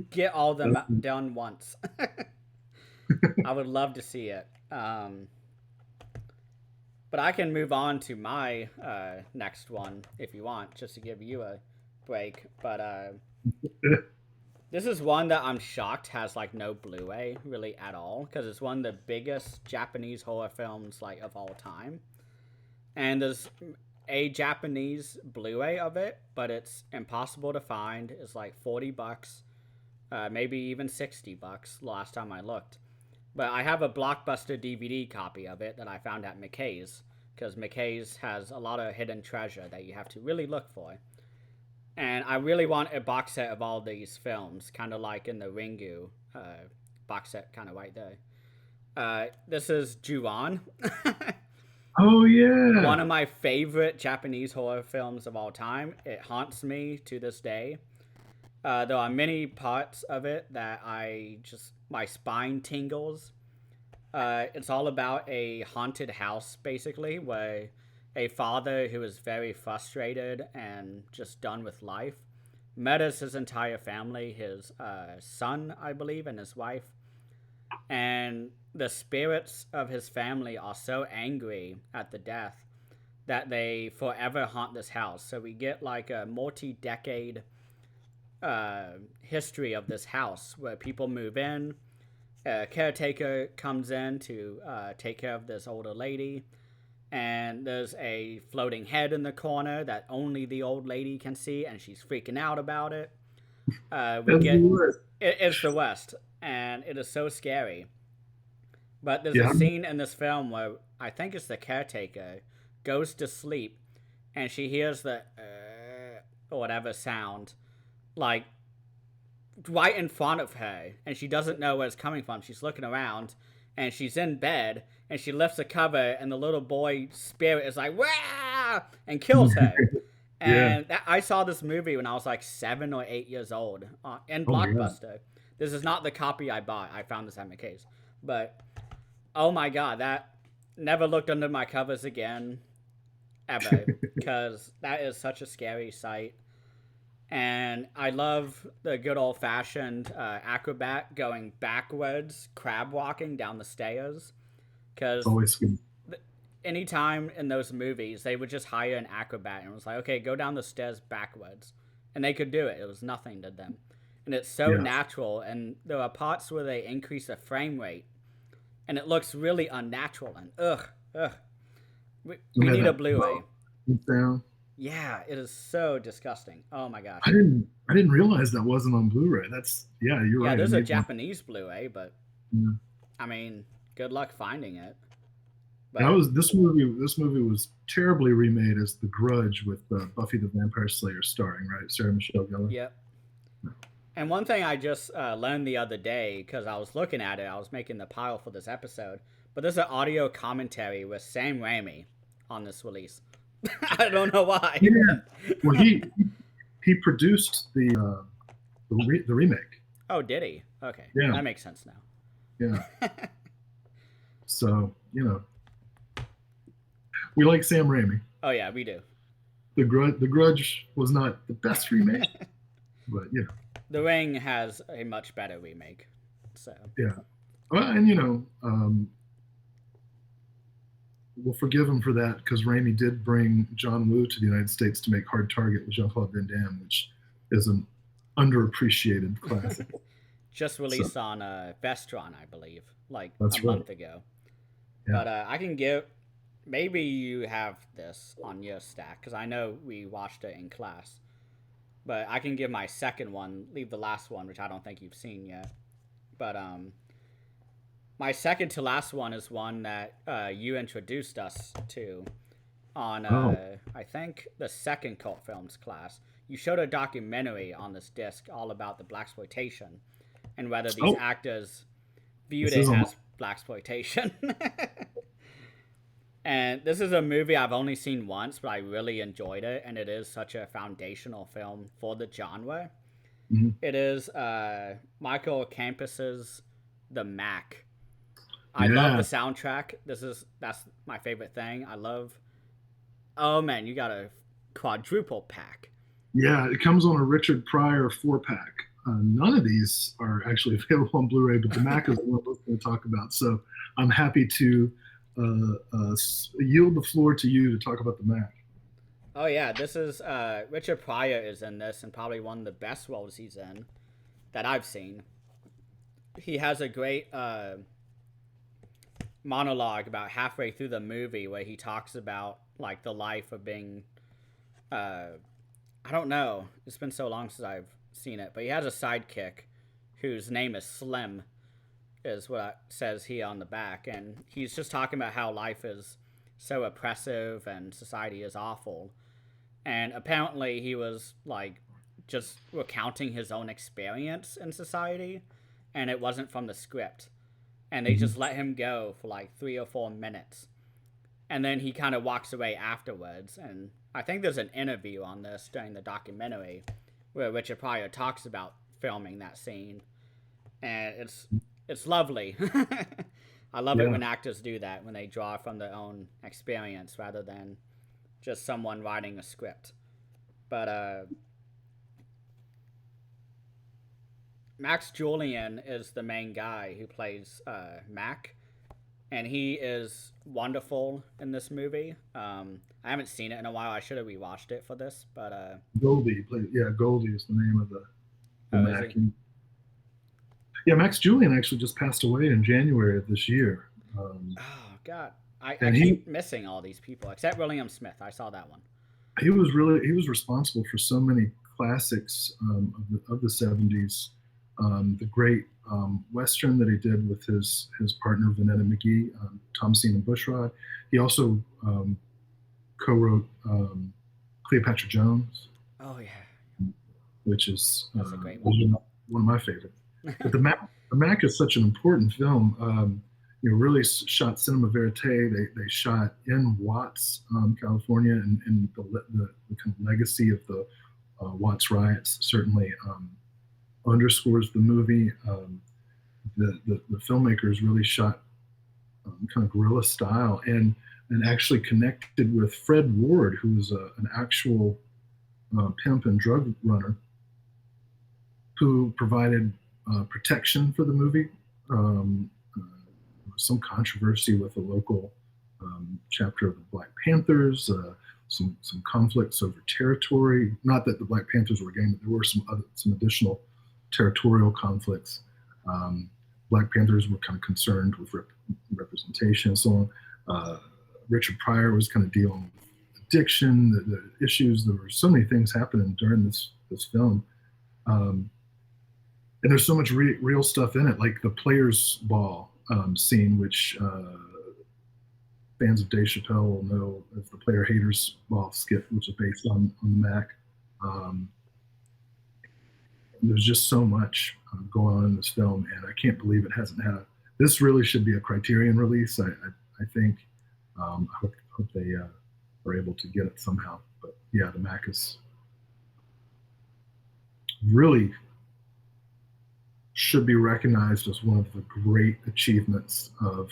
get all of them done once. I would love to see it. But I can move on to my next one if you want, just to give you a break. But this is one that I'm shocked has like no Blu-ray really at all, because it's one of the biggest Japanese horror films like of all time. And there's a Japanese Blu-ray of it, but it's impossible to find. It's like $40, maybe even $60 last time I looked. But I have a Blockbuster DVD copy of it that I found at McKay's, because McKay's has a lot of hidden treasure that you have to really look for. And I really want a box set of all these films, kind of like in the Ringu box set, kind of right there. This is Ju-on. Oh, yeah. One of my favorite Japanese horror films of all time. It haunts me to this day. There are many parts of it that my spine tingles. It's all about a haunted house, basically, where a father who is very frustrated and just done with life murders his entire family, his son, I believe, and his wife. And the spirits of his family are so angry at the death that they forever haunt this house. So we get like a multi-decade history of this house where people move in. A caretaker comes in to take care of this older lady. And there's a floating head in the corner that only the old lady can see, and she's freaking out about it. It's the West, and it is so scary. But there's a scene in this film where I think it's the caretaker goes to sleep, and she hears the or whatever sound, like right in front of her, and she doesn't know where it's coming from. She's looking around, and she's in bed, and she lifts the cover, and the little boy spirit is like, "Wah!" and kills her. And I saw this movie when I was like 7 or 8 years old in Blockbuster. This is not the copy I bought. I found this at McKay's. But, oh my god, that never looked under my covers again, ever, because that is such a scary sight. And I love the good old-fashioned acrobat going backwards, crab walking down the stairs. Because anytime in those movies, they would just hire an acrobat and it was like, okay, go down the stairs backwards. And they could do it. It was nothing to them. And it's so natural. And there are parts where they increase the frame rate. And it looks really unnatural. And we need a Blu-ray. Yeah, it is so disgusting. Oh my gosh. I didn't realize that wasn't on Blu-ray. You're right. Yeah, there's a Japanese Blu-ray, but I mean, good luck finding it. But this movie was terribly remade as The Grudge with Buffy the Vampire Slayer starring, right? Sarah Michelle Gellar. Yep. And one thing I just learned the other day, because I was looking at it, I was making the pile for this episode, but there's an audio commentary with Sam Raimi on this release. I don't know why. Yeah. Well, he produced the remake. Oh, did he? Okay. Yeah. That makes sense now. Yeah. So, we like Sam Raimi. Oh yeah, we do. The Grudge was not the best remake, but The Ring has a much better remake. So yeah, well, and we'll forgive him for that because Raimi did bring John Woo to the United States to make Hard Target with Jean-Claude Van Damme, which is an underappreciated classic. Just released on Vestron, I believe, like a month ago. Yeah. But I can give. Maybe you have this on your stack, because I know we watched it in class. But I can give my second one, leave the last one, which I don't think you've seen yet. But my second to last one is one that you introduced us to. on, Oh, I think, the second cult films class. You showed a documentary on this disc all about the blaxploitation and whether these oh, actors viewed this it is on. as blaxploitation. And this is a movie I've only seen once, but I really enjoyed it, and it is such a foundational film for the genre. Mhm. It is Michael Campus's The Mac. I love the Yeah, soundtrack. That's my favorite thing. I love. Oh man, you got a quadruple pack. yeah. It comes on a Richard Pryor 4-pack. None of these are actually available on Blu-ray, but the Mac is the one we're going to talk about. So I'm happy to yield the floor to you to talk about the Mac. Oh yeah, this is Richard Pryor is in this, and probably one of the best roles he's in that I've seen. He has a great monologue about halfway through the movie where he talks about like the life of being I don't know. It's been so long since I've seen it, but he has a sidekick whose name is Slim, is what it says here on the back, and he's just talking about how life is so oppressive and society is awful. And apparently he was like just recounting his own experience in society, and it wasn't from the script. And they Mhm. just let him go for like 3 or 4 minutes, and then he kind of walks away afterwards. And I think there's an interview on this during the documentary where Richard Pryor talks about filming that scene, and it's lovely. I love it Yeah. when actors do that, when they draw from their own experience rather than just someone writing a script. But Max Julian is the main guy who plays Mac, and he is wonderful in this movie. I haven't seen it in a while. I should have rewatched it for this, but Goldie yeah, Goldie is the name of the oh, is Mac. he? And yeah, Max Julian actually just passed away in January of this year. Um, Oh God, I and he keep missing all these people except William Smith. I saw that one. he was responsible for so many classics of the 70s. The great western that he did with his partner Vanetta McGee, Thomasine and Bushrod. He also co-wrote Cleopatra Jones, Oh yeah, which is that's a great one. one of my favorites. But the Mac is such an important film. Really shot cinema verite. They shot in Watts, California, and the kind of legacy of the Watts riots certainly underscores the movie. The filmmakers really shot kind of guerrilla style and actually connected with Fred Ward, who was an actual pimp and drug runner who provided protection for the movie. There was some controversy with the local chapter of the Black Panthers, some conflicts over territory. Not that the Black Panthers were game, but there were some additional territorial conflicts. Um, Black Panthers were kind of concerned with representation and so on. Richard Pryor was kind of dealing with addiction, the issues. There were so many things happening during this film. Um, and there's so much real stuff in it, like the Players Ball scene, which fans of Dave Chappelle will know as the Player Haters Ball skit, which is based on the Mac. Um, there's just so much going on in this film, and I can't believe it hasn't had. This really should be a Criterion release. I think. I hope they are able to get it somehow. But yeah, the Mac is really should be recognized as one of the great achievements of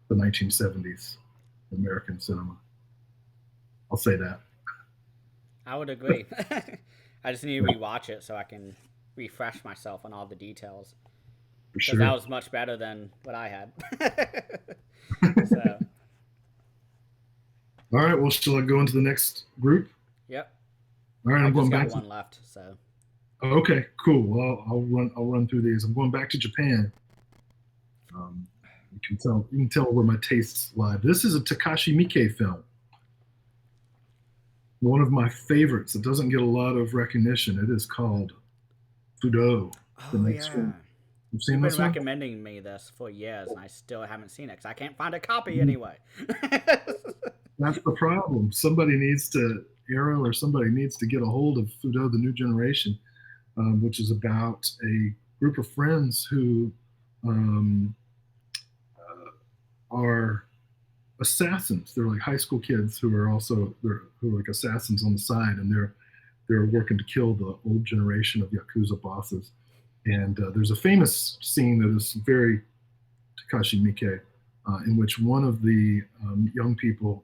the 1970s American cinema. I'll say that. I would agree. I just need to rewatch it so I can refresh myself on all the details For because that sure. was much better than what I had. So, All right. Well, shall I go into the next group? yep, All right. I'm I've going just got back to. one left. So, Okay. Cool. Well, I'll run through these. I'm going back to Japan. Um, you can tell where my tastes lie. This is a Takashi Miike film. One of my favorites. It doesn't get a lot of recognition. It is called Fudo, the oh next yeah, one. You've you've seen been this one? recommending me this for years, and I still haven't seen it because I can't find a copy anyway. That's the problem. Somebody needs to Arrow or somebody needs to get a hold of Fudo, the New Generation, which is about a group of friends who um, are assassins. They're like high school kids who are like assassins on the side, and they're working to kill the old generation of Yakuza bosses. And there's a famous scene that is very Takashi Miike, in which one of the young people,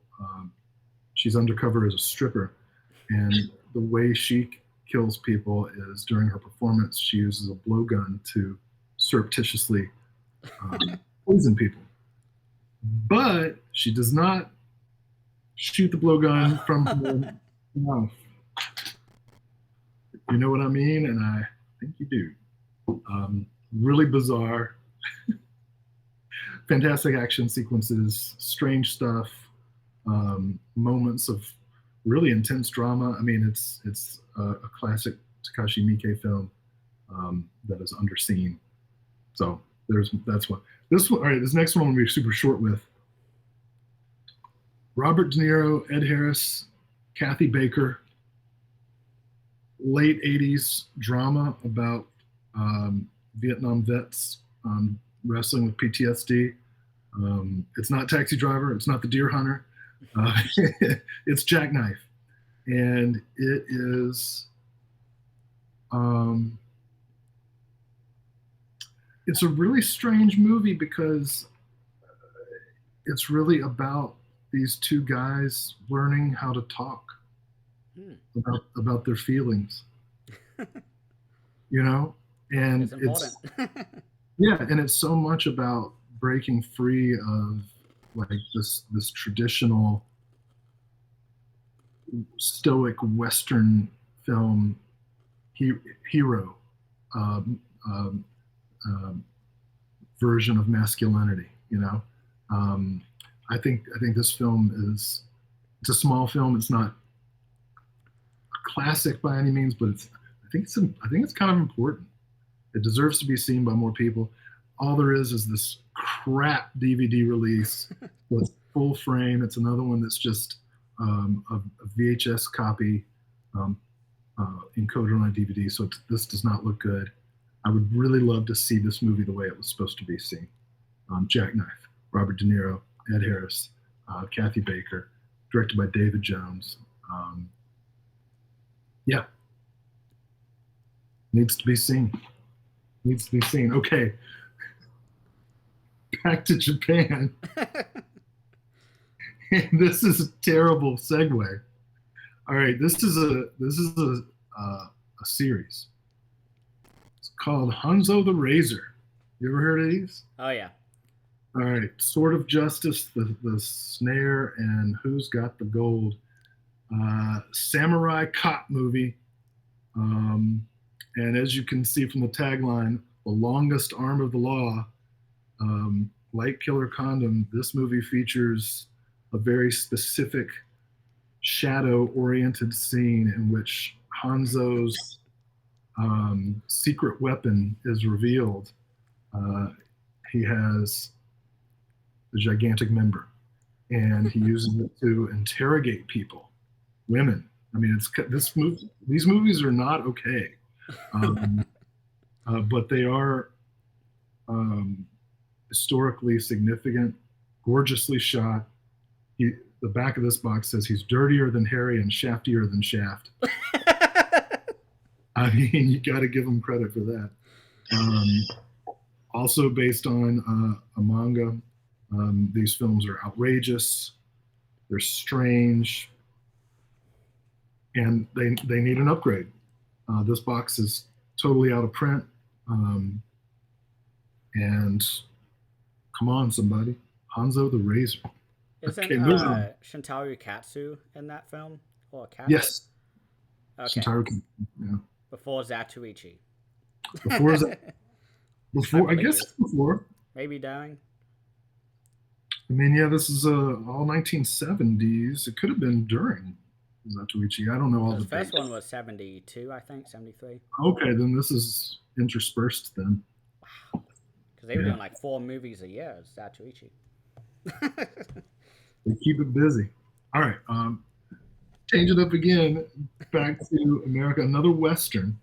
she's undercover as a stripper, and the way she kills people is during her performance, she uses a blowgun to surreptitiously poison people. But she does not shoot the blowgun from her mouth. You know what I mean? And I think you do. Really bizarre, fantastic action sequences, strange stuff, moments of really intense drama. I mean, it's a classic Takashi Miike film that is underseen. So that's one. This one, all right. This next one will be super short with Robert De Niro, Ed Harris, Kathy Baker. Late '80s drama about Vietnam vets wrestling with PTSD. It's not Taxi Driver. It's not The Deer Hunter. It's Jackknife, and it is. It's a really strange movie because it's really about these two guys learning how to talk about their feelings. You know, and it's yeah, and it's so much about breaking free of like this traditional stoic Western film hero version of masculinity. You know, I think this film it's a small film. It's not a classic by any means, but I think it's kind of important. It deserves to be seen by more people. All there is this crap DVD release with full frame. It's another one that's just a VHS copy encoded on a DVD. So this does not look good. I would really love to see this movie the way it was supposed to be seen. Jackknife, Robert De Niro, Ed Harris, Kathy Baker, directed by David Jones. Yeah. Needs to be seen. Needs to be seen. Okay. Back to Japan. And this is a terrible segue. All right, this is a series. It's called Hanzo the Razor. You ever heard of these? Oh yeah. All right, Sword of Justice, the Snare, and Who's Got the Gold? Samurai cop movie. And as you can see from the tagline, the longest arm of the law, Light Killer Condom, this movie features a very specific shadow-oriented scene in which Hanzo's secret weapon is revealed. He has a gigantic member, and he uses it to interrogate people, women. I mean, these movies are not okay. But they are historically significant, gorgeously shot. The back of this box says he's dirtier than Harry and shaftier than Shaft. I mean, you got to give him credit for that. Also based on a manga. These films are outrageous. They're strange. And they need an upgrade. This box is totally out of print. And come on, somebody. Hanzo the Razor. Isn't Shintaro Katsu in that film? Or Katsu? Yes. Okay. Shintaro, yeah. Before Zatoichi. Before I guess before. Maybe dying. I mean, yeah, this is all 1970s. It could have been during Zatoichi. I don't know all the first one was 72, I think, 73. Okay, then this is interspersed then. Wow. Because they were doing like 4 movies a year, Zatoichi. They keep it busy. All right. Change it up again. Back to America. Another Western.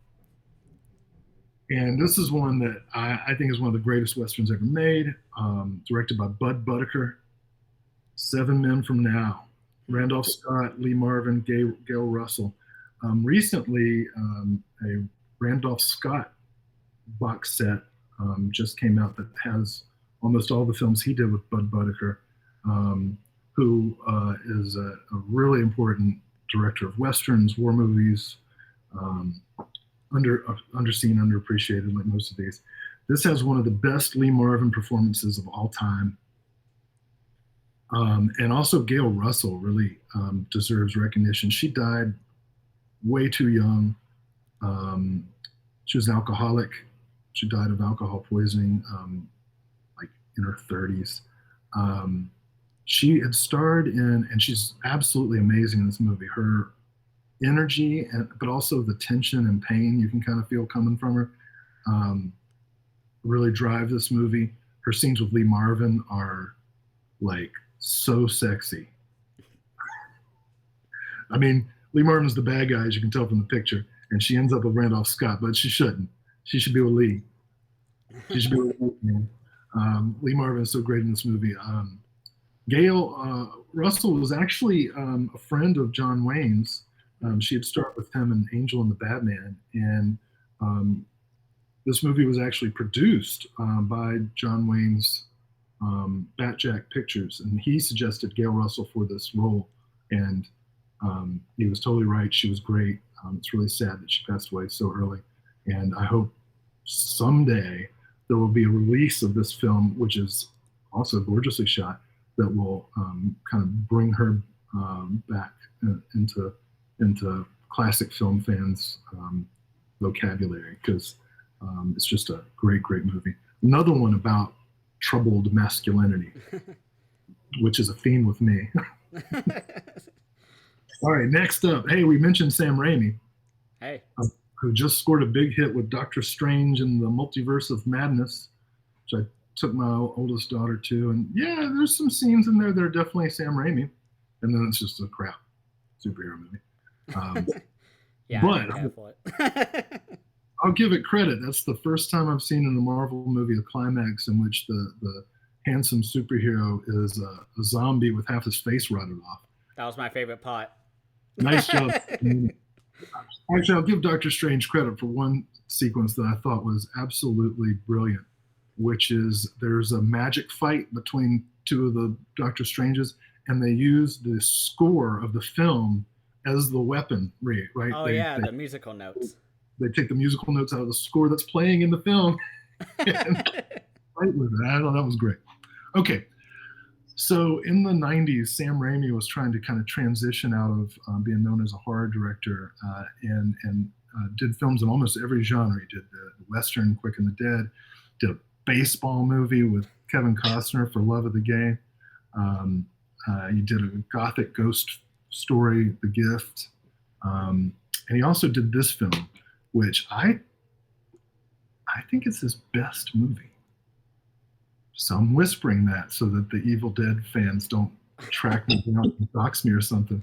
And this is one that I think is one of the greatest Westerns ever made. Directed by Bud Buttaker. Seven Men from Now. Randolph Scott, Lee Marvin, Gail Russell. Recently, a Randolph Scott box set just came out that has almost all the films he did with Bud Buttaker, who is a really important director of westerns, war movies, underseen, underappreciated, like most of these. This has one of the best Lee Marvin performances of all time. And also Gail Russell really deserves recognition. She died way too young. She was an alcoholic. She died of alcohol poisoning, like in her 30s. She had starred in, and she's absolutely amazing in this movie. Her energy, but also the tension and pain you can kind of feel coming from her, really drive this movie. Her scenes with Lee Marvin are like so sexy. I mean, Lee Marvin's the bad guy, as you can tell from the picture, and she ends up with Randolph Scott, but she shouldn't. She should be with Lee. She should be with Lee. Lee Marvin is so great in this movie. Gail Russell was actually a friend of John Wayne's. She had starred with him in Angel and the Badman, and this movie was actually produced by John Wayne's Batjack Pictures, and he suggested Gail Russell for this role, and he was totally right. She was great. It's really sad that she passed away so early, and I hope someday there will be a release of this film, which is also gorgeously shot, that will kind of bring her back into classic film fans' vocabulary, because it's just a great, great movie. Another one about troubled masculinity, which is a theme with me. All right, next up. Hey, we mentioned Sam Raimi. Hey. Who just scored a big hit with Doctor Strange and the Multiverse of Madness, which I took my oldest daughter to. And yeah, there's some scenes in there that are definitely Sam Raimi. And then it's just a crap superhero movie. Yeah, but I'll give it credit. That's the first time I've seen in a Marvel movie a climax in which the handsome superhero is a zombie with half his face rotted off. That was my favorite part. Nice job. Actually, I'll give Doctor Strange credit for one sequence that I thought was absolutely brilliant, which is there's a magic fight between two of the Doctor Stranges, and they use the score of the film as the weapon, right? Oh, the musical notes. They take the musical notes out of the score that's playing in the film and fight with it. I thought that was great. Okay. So in the 90s, Sam Raimi was trying to kind of transition out of being known as a horror director and did films in almost every genre. He did the Western, Quick and the Dead, did a baseball movie with Kevin Costner for Love of the Game. He did a gothic ghost story, The Gift. And he also did this film, which I think is his best movie. So I'm whispering that so that the Evil Dead fans don't track me down and dox me or something.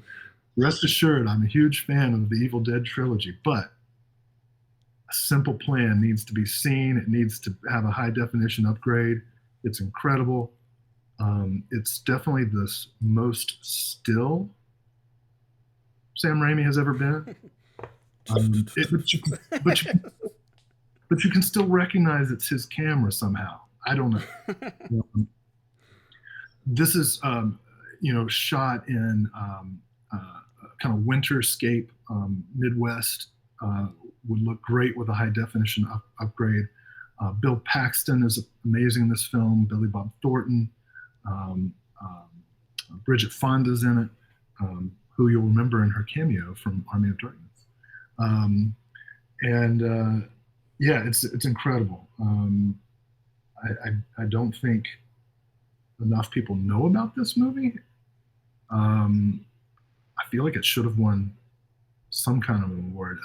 Rest assured, I'm a huge fan of the Evil Dead trilogy, but A Simple Plan needs to be seen. It needs to have a high definition upgrade. It's incredible. It's definitely the most still Sam Raimi has ever been. But you can still recognize it's his camera somehow. I don't know. This is, shot in kind of winterscape, Midwest. Would look great with a high definition upgrade. Bill Paxton is amazing in this film. Billy Bob Thornton. Bridget Fonda's in it, who you'll remember in her cameo from Army of Darkness. It's incredible. I don't think enough people know about this movie. I feel like it should have won some kind of an award.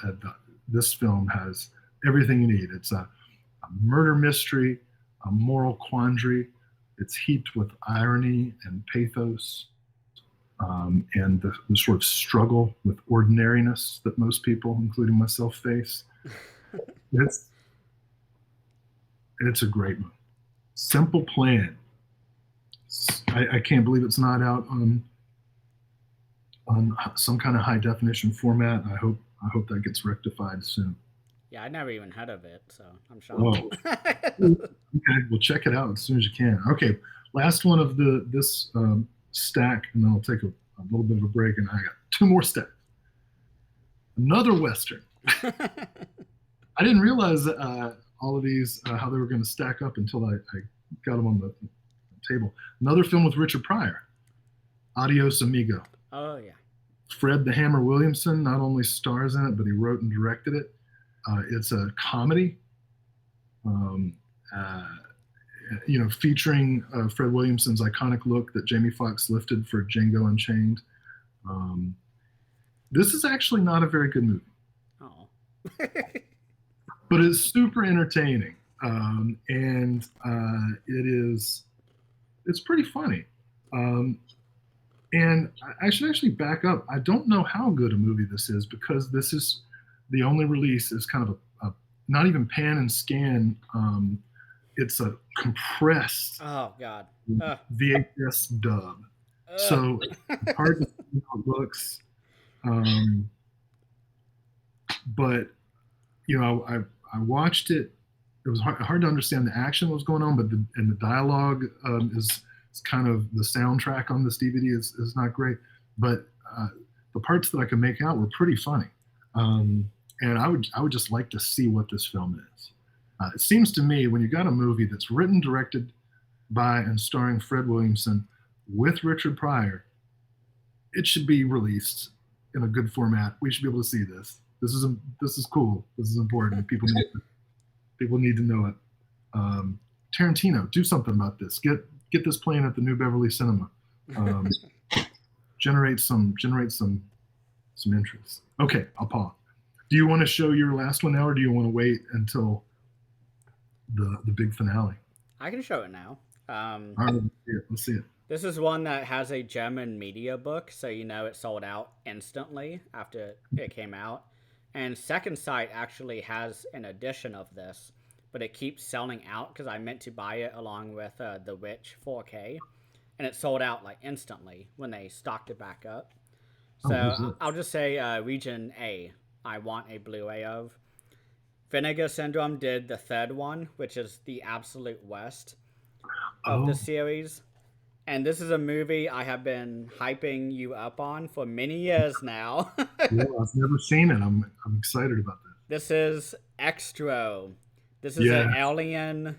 This film has everything you need. It's a murder mystery, a moral quandary. It's heaped with irony and pathos. and the sort of struggle with ordinariness that most people, including myself, face. It's a great movie. Simple Plan. I can't believe it's not out on some kind of high definition format. I hope that gets rectified soon. Yeah, I never even heard of it, so I'm shocked. Oh, okay. Well, check it out as soon as you can. Okay, last one of this stack, and then I'll take a little bit of a break, and I got two more stacks. Another Western. I didn't realize all of these, how they were going to stack up until I got them on the table. Another film with Richard Pryor, Adios Amigo. Oh, yeah. Fred the Hammer Williamson not only stars in it, but he wrote and directed it. It's a comedy, featuring Fred Williamson's iconic look that Jamie Foxx lifted for Django Unchained. This is actually not a very good movie. Oh. But it's super entertaining, and it's pretty funny. And I should actually back up. I don't know how good a movie this is, because this is the only release is kind of a not even pan and scan. It's a compressed VHS dub. So it's hard to see how it looks. But I watched it. It was hard to understand the action that was going on, but the dialogue is kind of the soundtrack on this DVD is not great. But the parts that I could make out were pretty funny, and I would just like to see what this film is. It seems to me when you got a movie that's written, directed by, and starring Fred Williamson with Richard Pryor, it should be released in a good format. We should be able to see this. This is cool. This is important. People need to know it. Tarantino, do something about this. Get this playing at the New Beverly Cinema. Generate some interest. Okay, I'll pause. Do you want to show your last one now, or do you want to wait until the big finale? I can show it now. All right, let's see it. This is one that has a German media book, so it sold out instantly after it came out. And Second Sight actually has an edition of this, but it keeps selling out because I meant to buy it along with The Witch 4K, and it sold out like instantly when they stocked it back up. So I'll just say Region A, I want a Blu-ray of. Vinegar Syndrome did the third one, which is the absolute worst of the series. And this is a movie I have been hyping you up on for many years now. Yeah, I've never seen it. I'm excited about this. This is Extro. This is an alien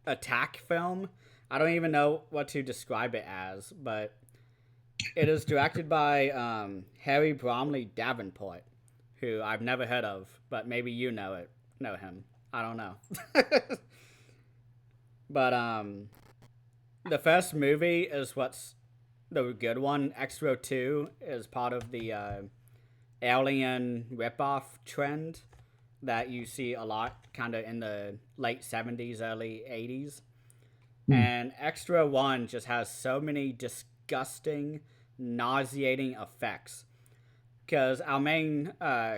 attack film. I don't even know what to describe it as, but it is directed by Harry Bromley Davenport, who I've never heard of, but maybe you know him. I don't know. But the first movie is what's the good one. Extro 2 is part of the alien ripoff trend that you see a lot kind of in the late 70s, early 80s. And Extra 1 just has so many disgusting, nauseating effects. Because our main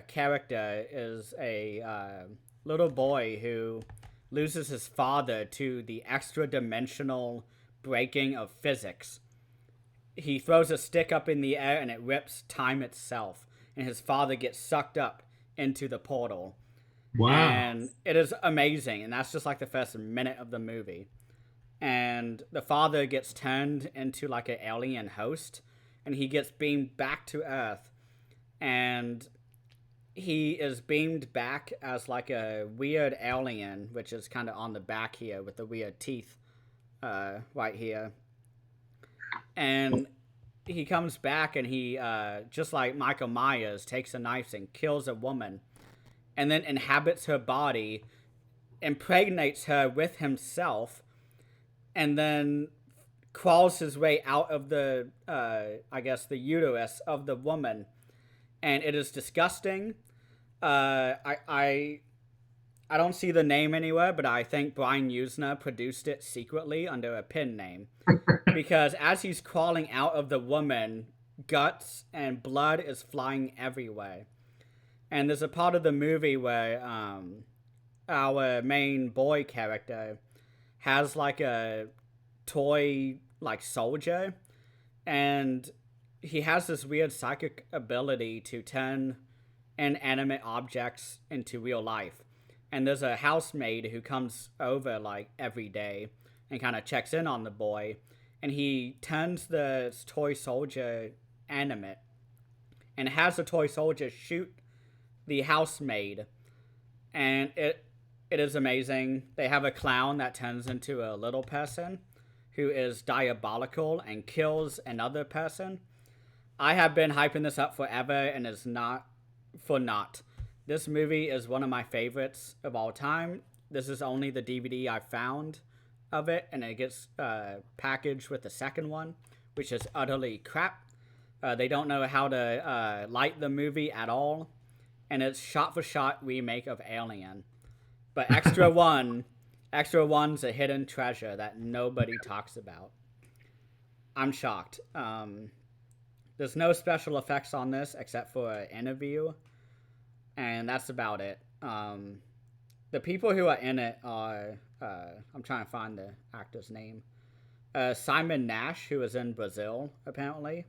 character is a little boy who loses his father to the extra-dimensional breaking of physics. He throws a stick up in the air and it rips time itself. And his father gets sucked up into the portal. Wow. And it is amazing. And that's just like the first minute of the movie. And the father gets turned into like an alien host. And he gets beamed back to Earth. And he is beamed back as like a weird alien, which is kind of on the back here with the weird teeth right here. And he comes back and he, just like Michael Myers, takes a knife and kills a woman. And then inhabits her body, impregnates her with himself, and then crawls his way out of the, the uterus of the woman. And it is disgusting. I I don't see the name anywhere, but I think Brian Usner produced it secretly under a pen name. Because as he's crawling out of the woman, guts and blood is flying everywhere. And there's a part of the movie where our main boy character has like a toy like soldier, and he has this weird psychic ability to turn inanimate objects into real life. And there's a housemaid who comes over like every day and kind of checks in on the boy, and he turns the toy soldier animate and has the toy soldier shoot the housemaid, and it is amazing. They have a clown that turns into a little person who is diabolical and kills another person. I have been hyping this up forever, and it's not for naught. This movie is one of my favorites of all time. This is only the DVD I found of it, and it gets packaged with the second one, which is utterly crap. They don't know how to light the movie at all, and it's shot-for-shot remake of Alien. But Extra One's a hidden treasure that nobody talks about. I'm shocked. There's no special effects on this except for an interview, and that's about it. The people who are in it are, I'm trying to find the actor's name. Simon Nash, who was in Brazil, apparently.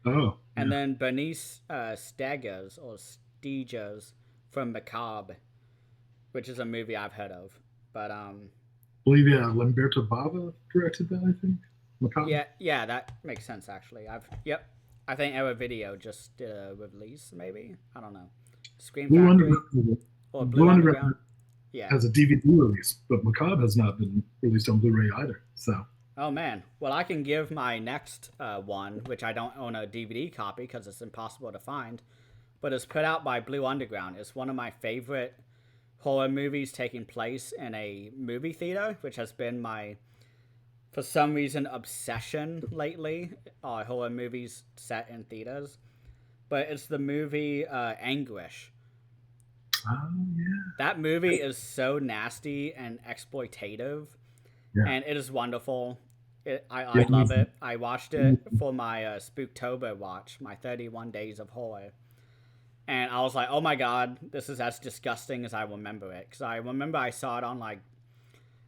Oh. And then Bernice Stegers, or Stegers, from Macabre, which is a movie I've heard of. But, I believe, yeah, Lamberto Bava directed that, I think. Macabre? Yeah, that makes sense, actually. I think our video just did a release, maybe? I don't know. Scream Blue Factory? Underground, Or Blue Underground? Yeah. has a DVD release, but Macabre has not been released on Blu-ray either. So. Oh man, well I can give my next one, which I don't own a DVD copy because it's impossible to find, but it's put out by Blue Underground. It's one of my favorite horror movies taking place in a movie theater, which has been my, for some reason, obsession lately. Horror movies set in theaters, but it's the movie Anguish. Oh yeah. That movie is so nasty and exploitative. Yeah. And it is wonderful. I love it. I watched it for my Spooktober watch, my 31 Days of Horror. And I was like, oh my god, this is as disgusting as I remember it. Because I remember I saw it on, like,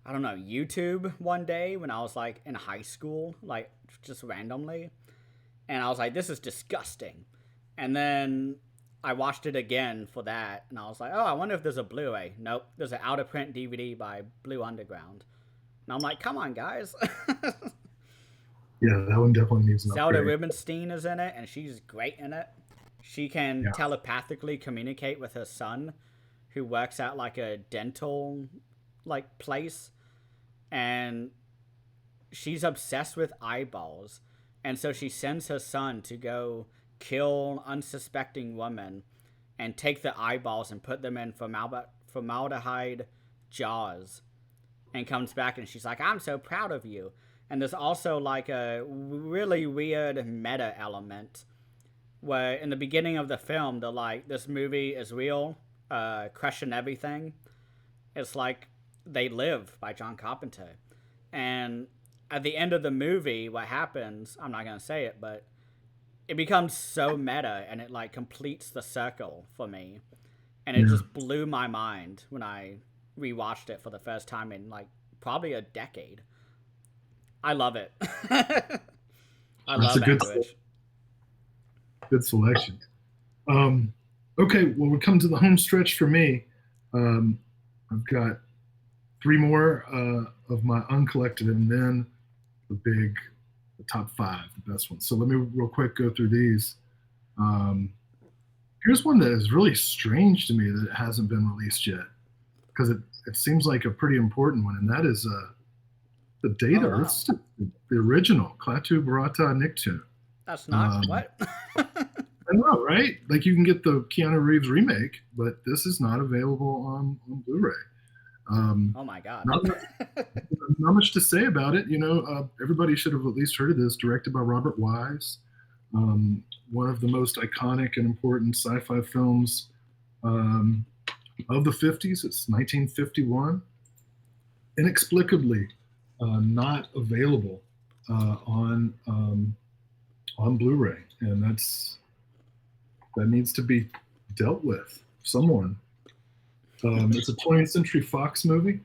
I don't know, YouTube one day when I was, like, in high school, like, just randomly. And I was like, this is disgusting. And then I watched it again for that. And I was like, oh, I wonder if there's a Blu-ray. Nope, there's an out-of-print DVD by Blue Underground. And I'm like, come on, guys. Yeah, that one definitely needs an Zelda upgrade. Rubinstein is in it, and she's great in it. She can telepathically communicate with her son, who works at, like, a dental, like, place. And she's obsessed with eyeballs. And so she sends her son to go kill unsuspecting women and take the eyeballs and put them in formaldehyde jars. And comes back and she's like, I'm so proud of you. And there's also like a really weird meta element where in the beginning of the film, they're like, this movie is real, crushing everything. It's like They Live by John Carpenter. And at the end of the movie, what happens, I'm not going to say it, but it becomes so meta and it like completes the circle for me. And it just blew my mind when I rewatched it for the first time in like probably a decade. I love it. I love Anguish. Good selection. Okay, well, we come to the home stretch for me. I've got three more of my uncollected, and then the top five, the best ones. So let me real quick go through these. Here's one that is really strange to me that it hasn't been released yet, because it seems like a pretty important one, and that is the Data. Oh, wow. It's the original Klaatu Barada Nicktoon. That's not what? I know, right? Like you can get the Keanu Reeves remake, but this is not available on Blu-ray. Oh my god! Not much to say about it. You know, everybody should have at least heard of this. Directed by Robert Wise, one of the most iconic and important sci-fi films of the 50s. It's 1951. Inexplicably not available on Blu-ray, and that needs to be dealt with. Someone. It's a 20th Century Fox movie.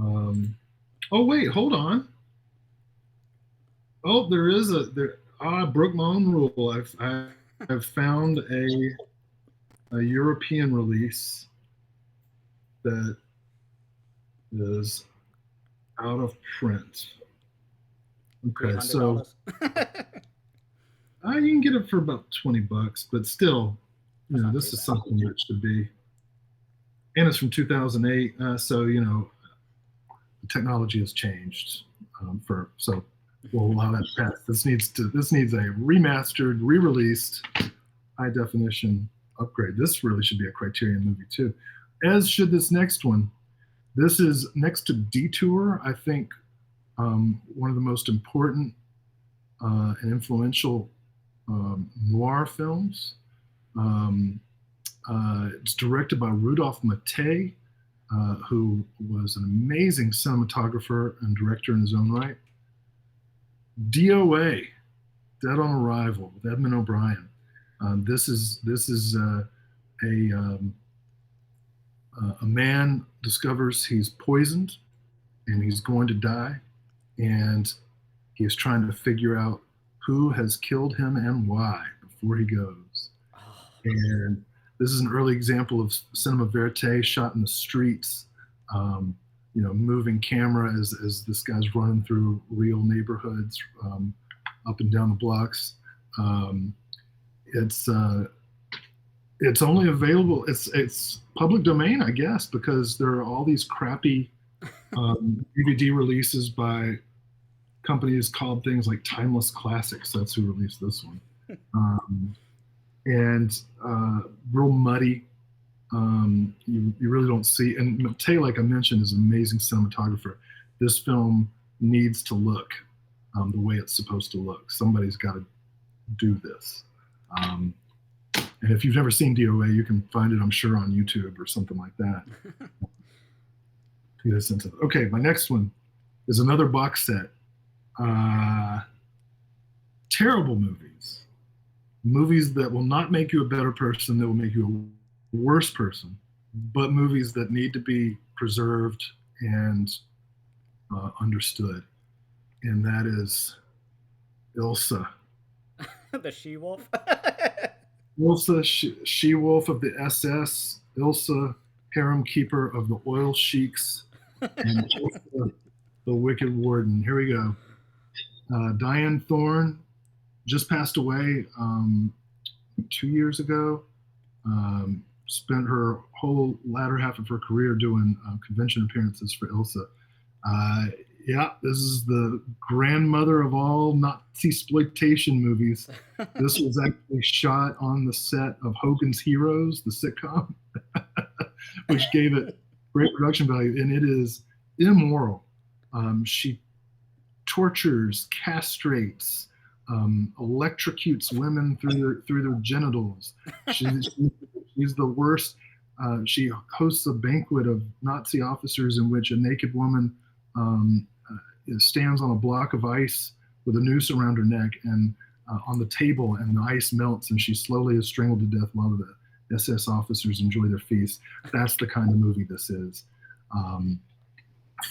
Oh wait, hold on. Oh, there is I broke my own rule. I've found a European release that is out of print. Okay, so you can get it for about $20, but still, this is something that should be. And it's from 2008, so the technology has changed. So we'll allow that to pass. This needs a remastered, re-released, high definition upgrade. This really should be a Criterion movie too, as should this next one. This is next to Detour, I think, one of the most important and influential noir films. It's directed by Rudolph Maté, who was an amazing cinematographer and director in his own right. DOA, Dead on Arrival, with Edmund O'Brien. This is a man discovers he's poisoned and he's going to die, and he is trying to figure out who has killed him and why before he goes. And this is an early example of cinema verite, shot in the streets, moving camera as this guy's running through real neighborhoods, up and down the blocks. It's only available. It's public domain, I guess, because there are all these crappy DVD releases by companies called things like Timeless Classics. That's who released this one. And real muddy. You really don't see. And Maté, like I mentioned, is an amazing cinematographer. This film needs to look the way it's supposed to look. Somebody's got to do this. And if you've never seen DOA, you can find it, I'm sure, on YouTube or something like that. To get a sense of it. Okay, my next one is another box set. Terrible movies. Movies that will not make you a better person, that will make you a worse person, but movies that need to be preserved and understood. And that is Ilsa. The she-wolf? Ilsa, she-wolf of the SS, Ilsa, harem keeper of the oil sheiks, and Ilsa, the wicked warden. Here we go. Diane Thorne just passed away 2 years ago. Spent her whole latter half of her career doing convention appearances for Ilsa. Yeah, this is the grandmother of all Nazi-sploitation movies. This was actually shot on the set of Hogan's Heroes, the sitcom, which gave it great production value, and it is immoral. She tortures, castrates, electrocutes women through their genitals. She's the worst. She hosts a banquet of Nazi officers in which a naked woman stands on a block of ice with a noose around her neck and on the table, and the ice melts and she slowly is strangled to death while the SS officers enjoy their feast. That's the kind of movie this is.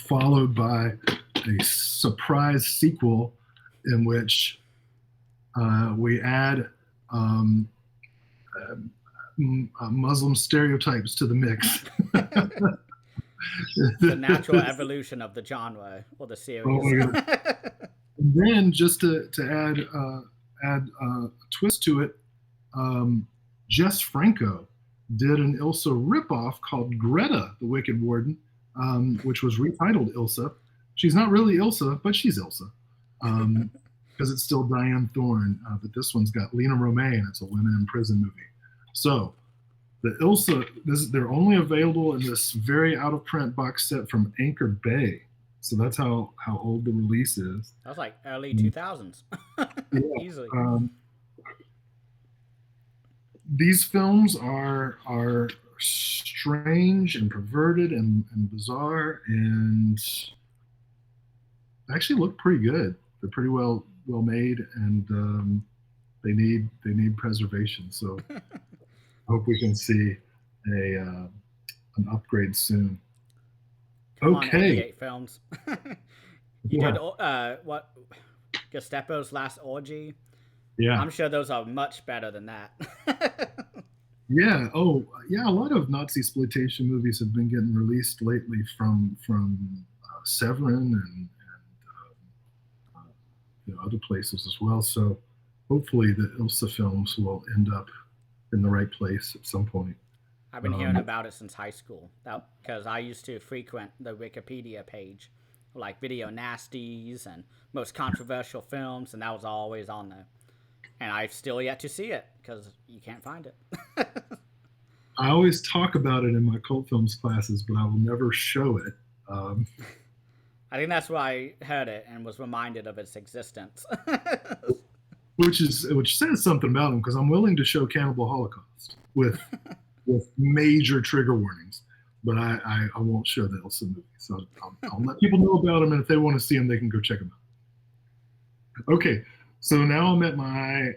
Followed by a surprise sequel in which we add Muslim stereotypes to the mix. The natural evolution of the genre or the series. And then just to add a twist to it, Jess Franco did an Ilsa ripoff called Greta, the Wicked Warden, which was retitled Ilsa. She's not really Ilsa, but she's Ilsa, because it's still Diane Thorne. But this one's got Lena Romay, and it's a women in prison movie. So the Ilsa, they're only available in this very out of print box set from Anchor Bay. So that's how old the release is. That was like early 2000s. Yeah. Easily. These films are strange and perverted and bizarre, and actually look pretty good. They're pretty well made, and they need preservation. So I hope we can see a an upgrade soon. Come on, Okay. 88 films. You Yeah. did what? Gestapo's Last Orgy. Yeah. I'm sure those are much better than that. Yeah. Oh, yeah. A lot of Nazi exploitation movies have been getting released lately from Severin and other places as well. So hopefully the Ilsa films will end up in the right place at some point. I've been hearing about it since high school. Because I used to frequent the Wikipedia page, like video nasties and most controversial films, and that was always on there. And I've still yet to see it because you can't find it. I always talk about it in my cult films classes, but I will never show it. I think that's why I heard it and was reminded of its existence. Which says something about him, because I'm willing to show Cannibal Holocaust with major trigger warnings, but I won't show the Elsa movie. So I'll let people know about them, and if they want to see them, they can go check them out. Okay, so now I'm at my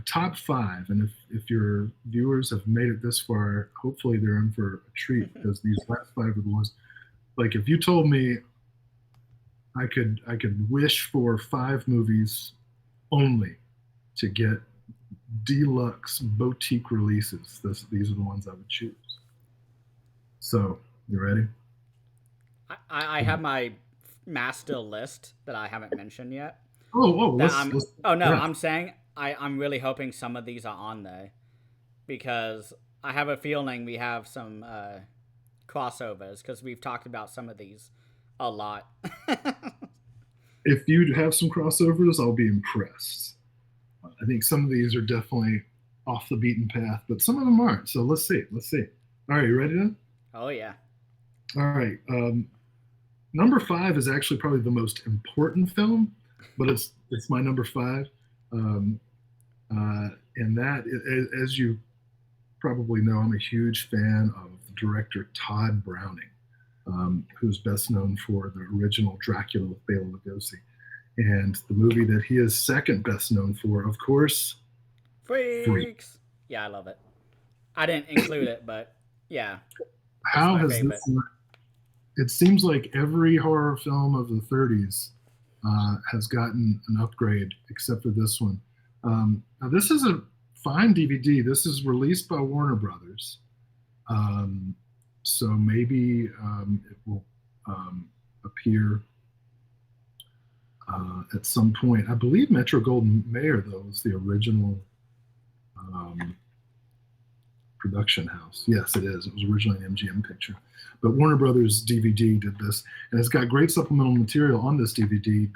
top 5, and if your viewers have made it this far, hopefully they're in for a treat, because these last 5 are the ones. Like, if you told me I could wish for 5 movies only to get deluxe boutique releases, these are the ones I would choose. So, you ready? I have my master list that I haven't mentioned yet. I'm saying I'm really hoping some of these are on there because I have a feeling we have some crossovers because we've talked about some of these a lot. If you have some crossovers, I'll be impressed. I think some of these are definitely off the beaten path, but some of them aren't. So let's see. All right, you ready then? Oh yeah. All right. Number 5 is actually probably the most important film, but it's my number 5. And that, as you probably know, I'm a huge fan of the director Todd Browning, who's best known for the original Dracula with Bela Lugosi. And the movie that he is second best known for, of course, Freaks. Yeah, I love it. I didn't include it, but yeah. How has favorite. This? It seems like every horror film of the 30s has gotten an upgrade, except for this one. Now, this is a fine DVD. This is released by Warner Brothers, so maybe it will appear at some point. I believe Metro Goldwyn Mayer, though, was the original production house. Yes, it is. It was originally an MGM picture. But Warner Brothers DVD did this, and it's got great supplemental material on this DVD.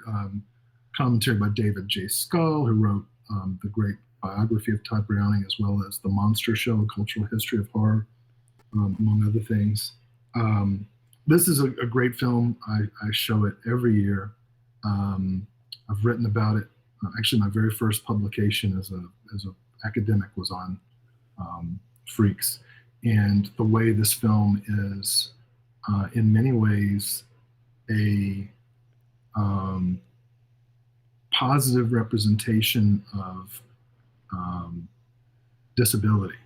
Commentary by David J. Scull, who wrote the great biography of Todd Browning, as well as The Monster Show, A Cultural History of Horror, among other things. This is a great film. I show it every year. I've written about it. Actually, my very first publication as an academic was on Freaks. And the way this film is, in many ways, a positive representation of disability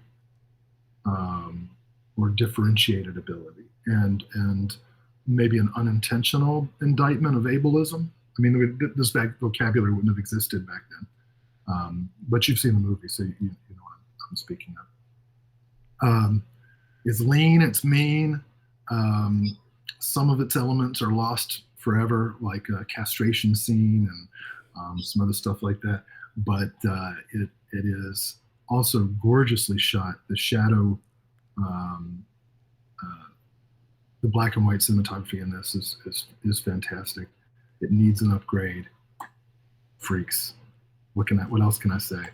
or differentiated ability, and maybe an unintentional indictment of ableism. I mean, this vocabulary wouldn't have existed back then. But you've seen the movie, so you know what I'm speaking of. It's lean, it's mean. Some of its elements are lost forever, like a castration scene and some other stuff like that. But it is also gorgeously shot. The shadow, the black and white cinematography in this is fantastic. It needs an upgrade. Freaks. What else can I say?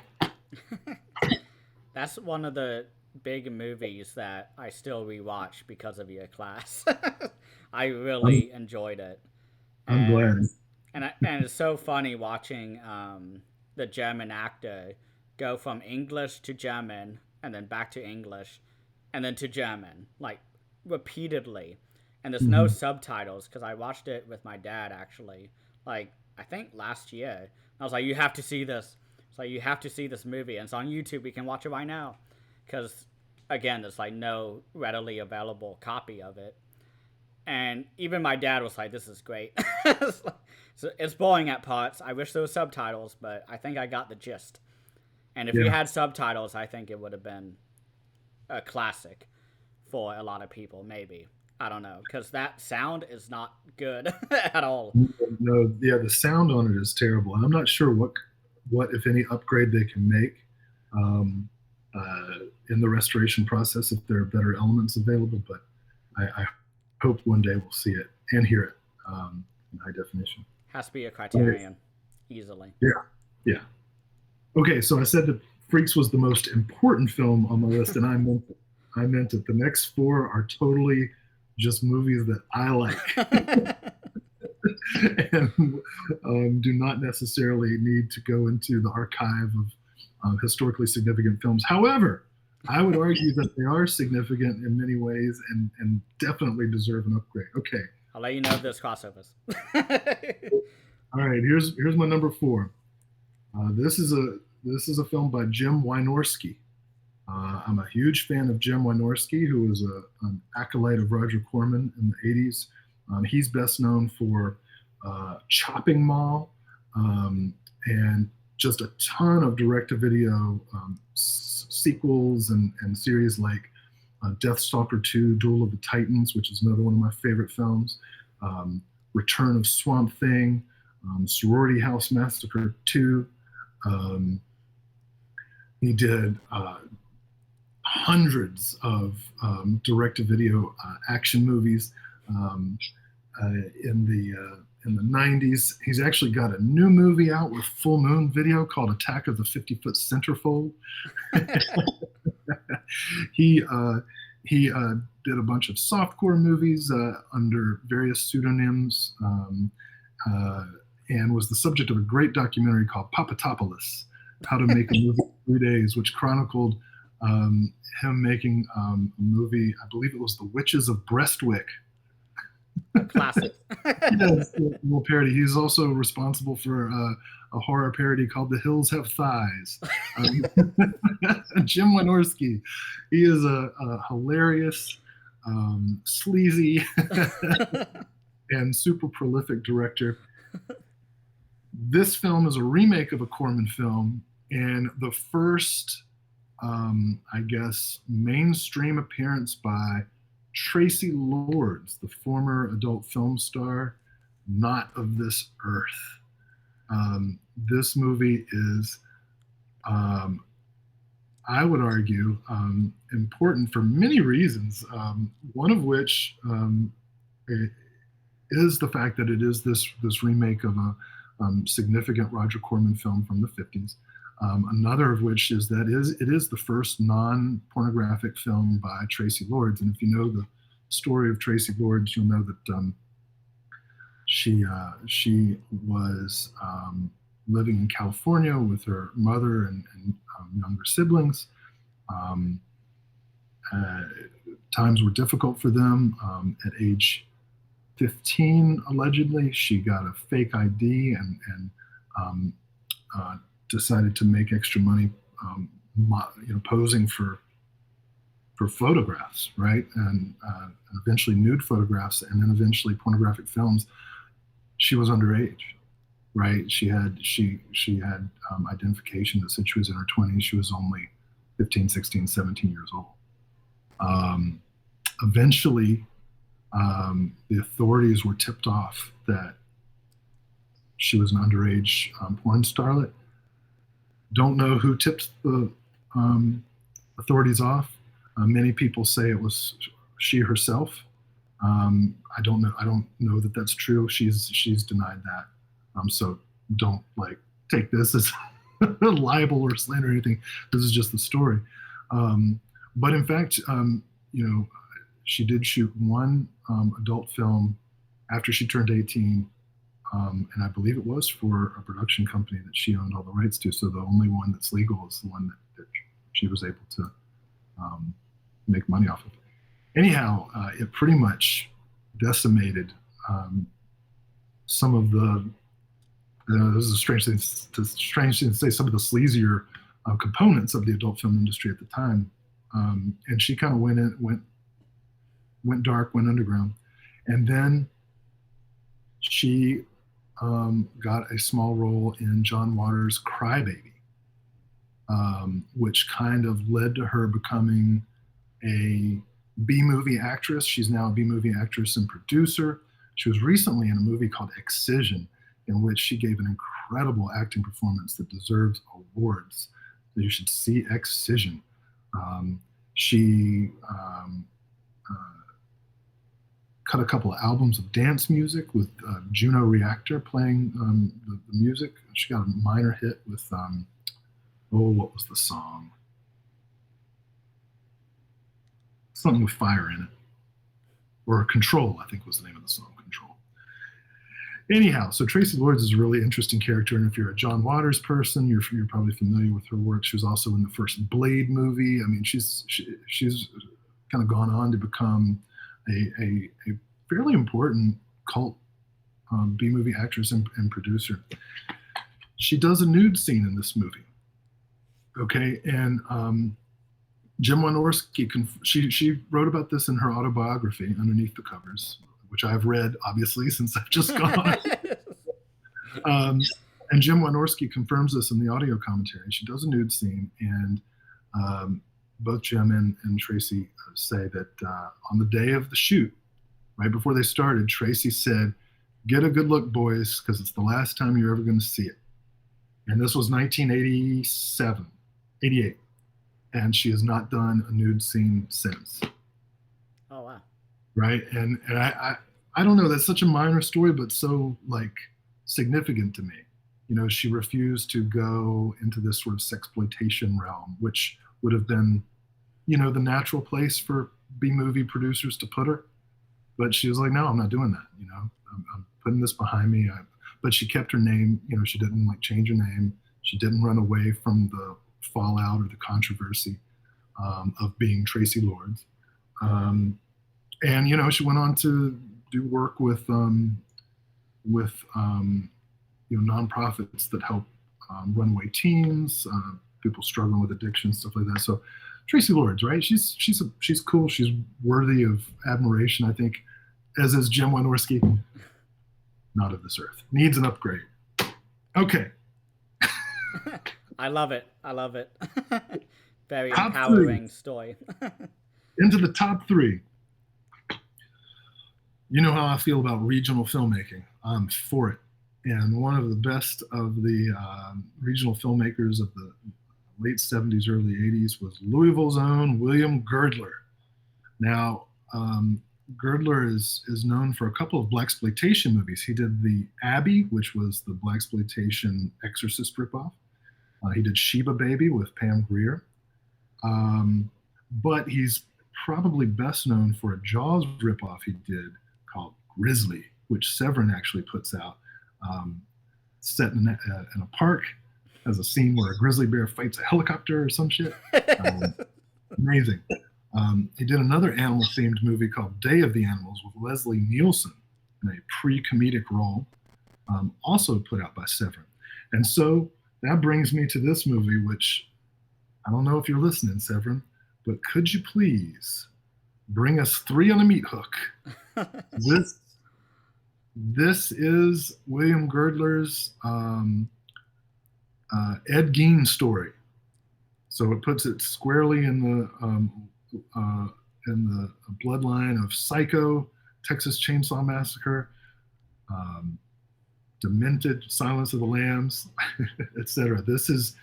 That's one of the big movies that I still rewatch because of your class. I really enjoyed it. I'm glad. And it's so funny watching the German actor go from English to German and then back to English and then to German, like repeatedly. And there's no Hmm. subtitles because I watched it with my dad actually, like I think last year. I was like, you have to see this. It's like you have to see this movie, and it's on YouTube. We can watch it right now, because again, there's like no readily available copy of it. And even my dad was like, "This is great." It's boring at parts. I wish there was subtitles, but I think I got the gist. And if you Yeah. had subtitles, I think it would have been a classic for a lot of people. Maybe, I don't know, because that sound is not good at all. No, yeah, the sound on it is terrible. And I'm not sure what if any upgrade they can make um, uh, in the restoration process if there are better elements available. But I hope one day we'll see it and hear it in high definition. Has to be a Right. Criterion, easily. Yeah, yeah. Okay, so I said that Freaks was the most important film on my list, and I meant it. I meant it. The next four are totally just movies that I like. And do not necessarily need to go into the archive of historically significant films. However, I would argue that they are significant in many ways and definitely deserve an upgrade. Okay, I'll let you know if there's crossovers. all right. Here's my number four. This is a film by Jim Wynorski. I'm a huge fan of Jim Wynorski, who was an acolyte of Roger Corman in the 80s. He's best known for Chopping Mall and just a ton of direct-to-video sequels and series like Deathstalker 2, Duel of the Titans, which is another one of my favorite films, Return of Swamp Thing, Sorority House Massacre 2. He did hundreds of direct-to-video action movies in the 90s. He's actually got a new movie out with Full Moon Video called Attack of the 50-Foot Centerfold. He did a bunch of softcore movies under various pseudonyms and was the subject of a great documentary called Papatopoulos, How to Make a Movie in 3 Days, which chronicled him making a movie. I believe it was The Witches of Brestwick. Classic. Yes, a little parody. He's also responsible for a horror parody called The Hills Have Thighs. Jim Wynorski. He is a hilarious, sleazy, and super prolific director. This film is a remake of a Corman film, and the first, I guess, mainstream appearance by Tracy Lords, the former adult film star, not of this earth. This movie is, I would argue, important for many reasons, one of which is the fact that it is this remake of a significant Roger Corman film from the 50s. Another of which is that it is the first non-pornographic film by Tracy Lords. And if you know the story of Tracy Lords, you'll know that she was living in California with her mother and younger siblings. Times were difficult for them. At age 15, allegedly, she got a fake ID and decided to make extra money, posing for photographs, right, and eventually nude photographs, and then eventually pornographic films. She was underage, right? She had identification that said she was in her 20s. She was only 15, 16, 17 years old. Eventually, the authorities were tipped off that she was an underage porn starlet. Don't know who tipped the authorities off. Many people say it was she herself. I don't know. I don't know that that's true. She's denied that. So don't take this as libel or slander or anything. This is just the story. But in fact, she did shoot one adult film after she turned 18. And I believe it was for a production company that she owned all the rights to. So the only one that's legal is the one that she was able to make money off of. Anyhow, it pretty much decimated some of the. This is a strange thing to say. Some of the sleazier components of the adult film industry at the time, and she kind of went dark, went underground, and then she got a small role in John Waters' Crybaby, which kind of led to her becoming a B-movie actress. She's now a B-movie actress and producer. She was recently in a movie called Excision, in which she gave an incredible acting performance that deserves awards. You should see Excision. She cut a couple of albums of dance music with Juno Reactor playing the music. She got a minor hit with, what was the song? Something with fire in it. Or Control, I think was the name of the song, Control. Anyhow, so Tracy Lords is a really interesting character, and if you're a John Waters person, you're probably familiar with her work. She was also in the first Blade movie. I mean, she's kind of gone on to become a fairly important cult B-movie actress and producer. She does a nude scene in this movie, okay? And Jim Wynorski, she wrote about this in her autobiography, Underneath the Covers, which I've read, obviously, since I've just gone. And Jim Wynorski confirms this in the audio commentary. She does a nude scene, and both Jim and Tracy say that on the day of the shoot, right before they started, Tracy said, "Get a good look, boys, because it's the last time you're ever going to see it." And this was 1987, 88. And she has not done a nude scene since. Oh, wow. Right? And I don't know, that's such a minor story, but so like significant to me. You know, she refused to go into this sort of sexploitation realm, which would have been, you know, the natural place for B-movie producers to put her. But she was like, no, I'm not doing that. You know, I'm putting this behind me. But she kept her name. You know, she didn't like change her name. She didn't run away from the fallout or the controversy of being Tracy Lords. And, you know, she went on to do work with you know, nonprofits that help runaway teens, people struggling with addiction, stuff like that. So Tracy Lords, right? She's cool. She's worthy of admiration, I think, as is Jim Wynorski. Not of this earth. Needs an upgrade. Okay. I love it. I love it. Very Top empowering three. story. Into the top three. You know how I feel about regional filmmaking. I'm for it. And one of the best of the regional filmmakers of the late 70s, early 80s was Louisville's own William Girdler. Now, Girdler is known for a couple of blaxploitation movies. He did The Abbey, which was the blaxploitation Exorcist ripoff. He did Sheba Baby with Pam Grier. But he's probably best known for a Jaws ripoff he did called Grizzly, which Severin actually puts out, set in a park, has a scene where a grizzly bear fights a helicopter or some shit. Amazing. He did another animal-themed movie called Day of the Animals with Leslie Nielsen in a pre-comedic role, also put out by Severin. And so that brings me to this movie, which I don't know if you're listening, Severin, but could you please bring us three on a meat hook? This is William Girdler's Ed Gein story. So it puts it squarely in the bloodline of Psycho, Texas Chainsaw Massacre, Demented, Silence of the Lambs, etc. This is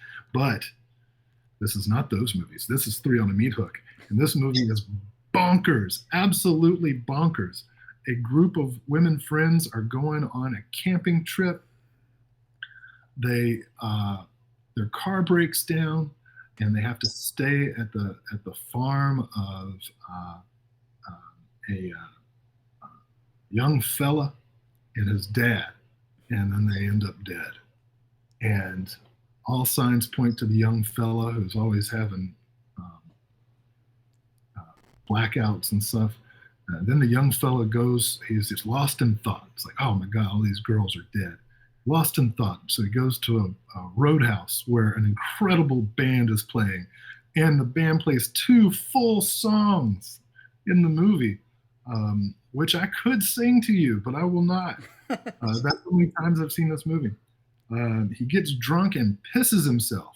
not those movies. This is Three on a Meat Hook. And this movie is bonkers, absolutely bonkers. A group of women friends are going on a camping trip. Their car breaks down, and they have to stay at the farm of a young fella and his dad, and then they end up dead. And all signs point to the young fella who's always having blackouts and stuff. Then the young fella goes, he's just lost in thought. It's like, oh my God, all these girls are dead. Lost in thought. So he goes to a roadhouse where an incredible band is playing. And the band plays 2 full songs in the movie, which I could sing to you, but I will not. That's how many times I've seen this movie. He gets drunk and pisses himself.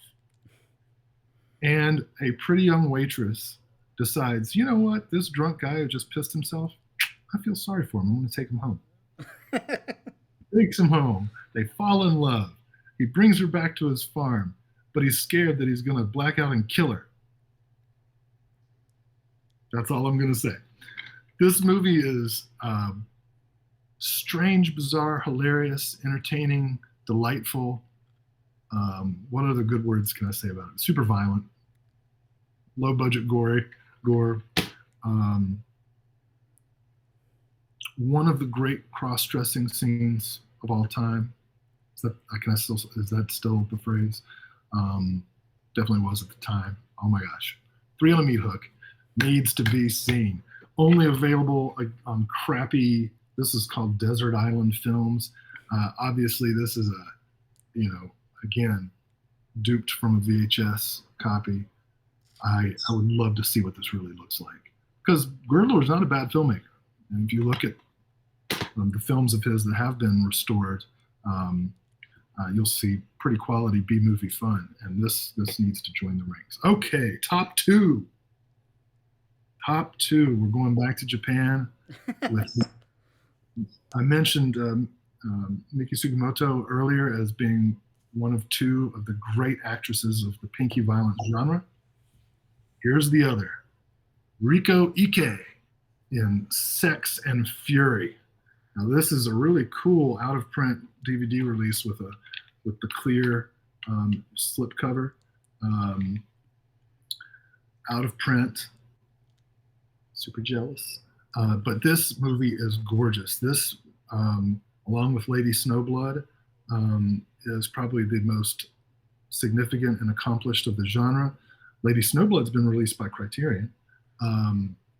And a pretty young waitress decides, you know what, this drunk guy who just pissed himself, I feel sorry for him. I'm going to take him home. Takes him home. They fall in love. He brings her back to his farm, but he's scared that he's going to black out and kill her. That's all I'm going to say. This movie is strange, bizarre, hilarious, entertaining, delightful. What other good words can I say about it? Super violent, low budget gore. One of the great cross-dressing scenes of all time. Is that still the phrase? Definitely was at the time. Oh my gosh. 3 on a meat hook needs to be seen. Only available on crappy, this is called Desert Island Films. Obviously this is again, duped from a VHS copy. I would love to see what this really looks like. Because Girdler is not a bad filmmaker. And if you look at the films of his that have been restored, you'll see pretty quality B-movie fun. And this needs to join the ranks. Okay, top 2. Top 2. We're going back to Japan. I mentioned Miki Sugimoto earlier as being one of 2 of the great actresses of the pinky violence genre. Here's the other. Riko Ike in Sex and Fury. Now this is a really cool out-of-print DVD release with the clear slipcover. Out of print. Super jealous. But this movie is gorgeous. This, along with Lady Snowblood, is probably the most significant and accomplished of the genre. Lady Snowblood's been released by Criterion.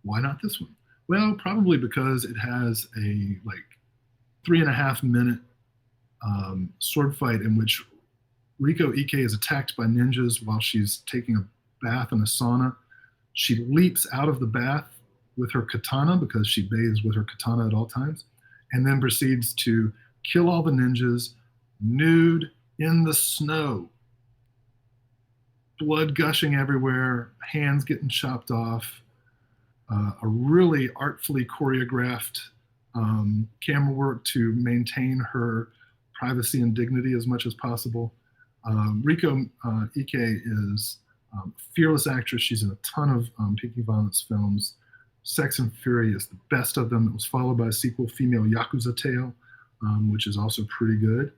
Why not this one? Well, probably because it has a 3.5 minute sword fight in which Riko Ike is attacked by ninjas while she's taking a bath in a sauna. She leaps out of the bath with her katana, because she bathes with her katana at all times, and then proceeds to kill all the ninjas nude in the snow. Blood gushing everywhere, hands getting chopped off, a really artfully choreographed camera work to maintain her privacy and dignity as much as possible. Riko Ike is a fearless actress. She's in a ton of pinky violence films. Sex and Fury is the best of them. It was followed by a sequel, Female Yakuza Tale, which is also pretty good.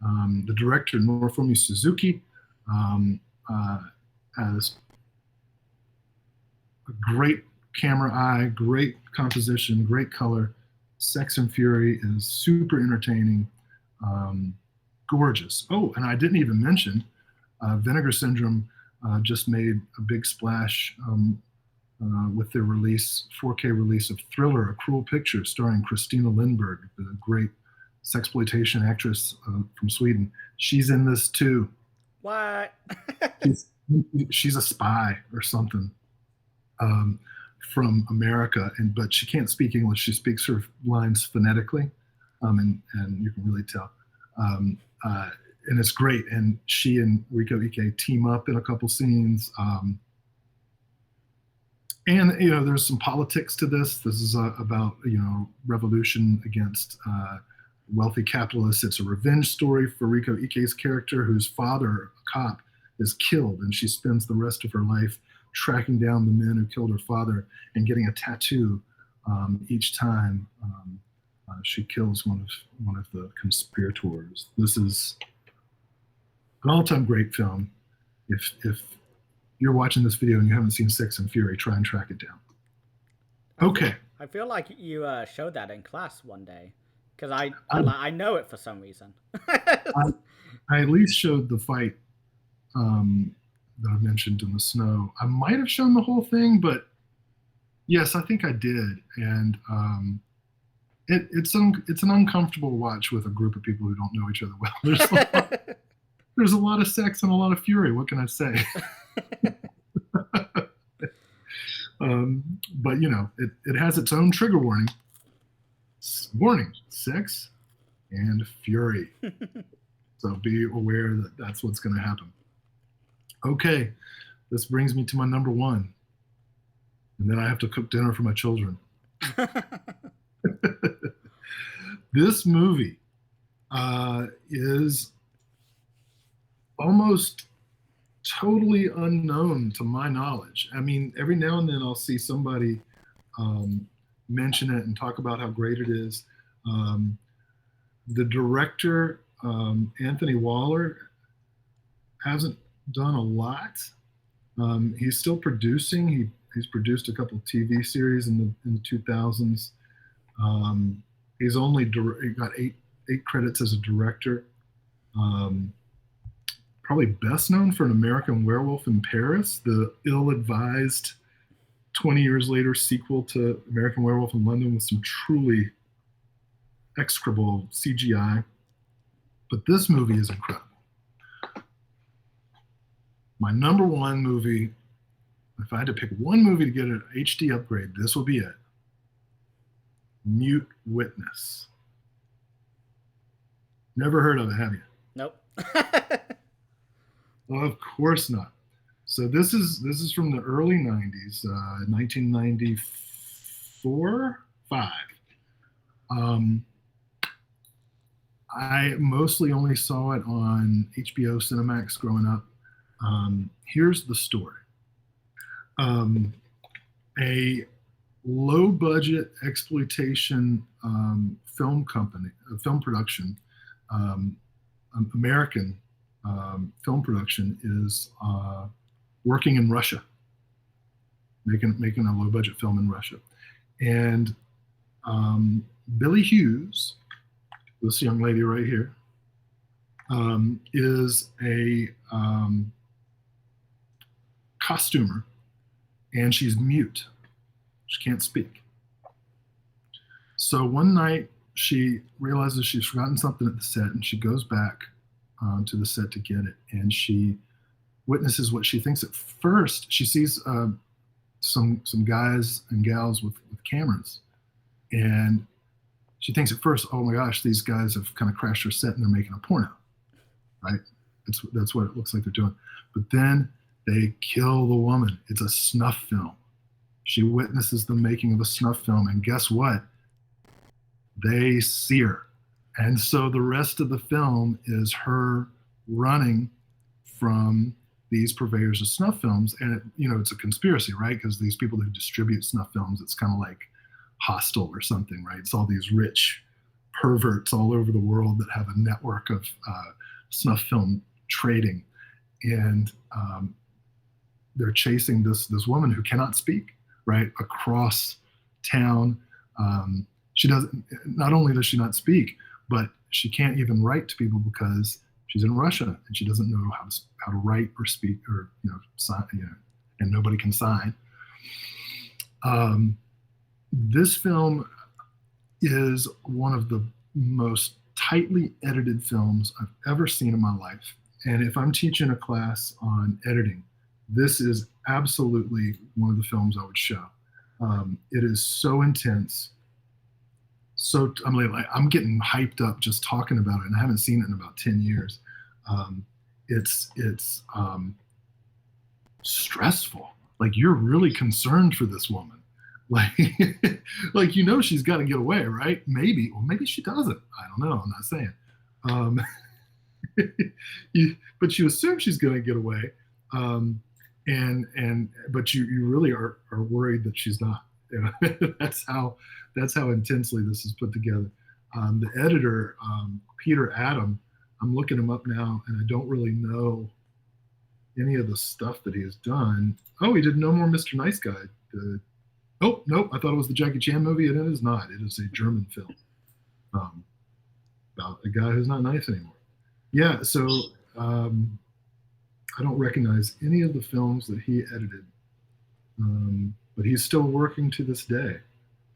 The director, Norifumi Suzuki, has a great camera eye, great composition, great color. Sex and Fury is super entertaining, gorgeous. Oh, and I didn't even mention Vinegar Syndrome just made a big splash with their 4K release of Thriller, A Cruel Picture, starring Christina Lindberg, the great sexploitation actress from Sweden. She's in this too. What? she's a spy or something from America, but she can't speak English. She speaks her lines phonetically, and you can really tell. And it's great. And she and Riko Ike team up in a couple scenes. And there's some politics to this. This is about revolution against wealthy capitalists. It's a revenge story for Riko Ike's character, whose father, a cop, is killed, and she spends the rest of her life tracking down the men who killed her father and getting a tattoo each time she kills one of the conspirators. This is an all-time great film. If you're watching this video and you haven't seen Sex and Fury, try and track it down. Okay. I feel like you showed that in class one day, because I know it for some reason. I at least showed the fight that I mentioned in the snow. I might have shown the whole thing, but Yes, I think I did, and it's an uncomfortable watch with a group of people who don't know each other well. There's a lot of sex and a lot of fury. What can I say? But you know, it has its own trigger warning. Warning: sex and fury. So be aware that that's what's going to happen. Okay, this brings me to my number one, and then I have to cook dinner for my children. This movie is almost totally unknown to my knowledge. I mean, every now and then I'll see somebody mention it and talk about how great it is. The director, Anthony Waller, hasn't done a lot. He's still producing. He's produced a couple of TV series in the 2000s. He's only he got eight credits as a director. Probably best known for An American Werewolf in Paris, the ill-advised 20 years later sequel to American Werewolf in London with some truly execrable CGI. But this movie is incredible. My number one movie, if I had to pick one movie to get an HD upgrade, this will be it. Mute Witness. Never heard of it, have you? Nope. Well, of course not. So this is from the early 90s, 1994, 5. I mostly only saw it on HBO Cinemax growing up. Here's the story. A low-budget exploitation film company, film production, American film production, is working in Russia, making a low-budget film in Russia, and Billy Hughes, this young lady right here, is a costumer, and she's mute. She can't speak. So one night she realizes she's forgotten something at the set, and she goes back to the set to get it. And she witnesses what she thinks at first. She sees some guys and gals with cameras, and she thinks at first, oh my gosh, these guys have kind of crashed her set and they're making a porno, right? That's what it looks like they're doing. But then they kill the woman. It's a snuff film. She witnesses the making of a snuff film, and guess what? They see her. And so the rest of the film is her running from these purveyors of snuff films. And it's a conspiracy, right? Because these people who distribute snuff films, it's kind of like Hostel or something, right? It's all these rich perverts all over the world that have a network of snuff film trading. And they're chasing this woman who cannot speak, right, across town. She doesn't. Not only does she not speak, but she can't even write to people because she's in Russia and she doesn't know how to write or speak or sign, and nobody can sign. This film is one of the most tightly edited films I've ever seen in my life. And if I'm teaching a class on editing, this is absolutely one of the films I would show. It is so intense. So I'm getting hyped up just talking about it, and I haven't seen it in about 10 years. It's stressful. Like, you're really concerned for this woman. Like, she's got to get away, right? Maybe, or maybe she doesn't. I don't know. I'm not saying. But you assume she's going to get away, but you really are worried that she's not. That's how intensely this is put together. The editor, Peter Adam, I'm looking him up now, and I don't really know any of the stuff that he has done. Oh, he did No More Mr. Nice Guy. Oh, nope, I thought it was the Jackie Chan movie, and it is not. It is a German film about a guy who's not nice anymore. Yeah, so I don't recognize any of the films that he edited. but he's still working to this day.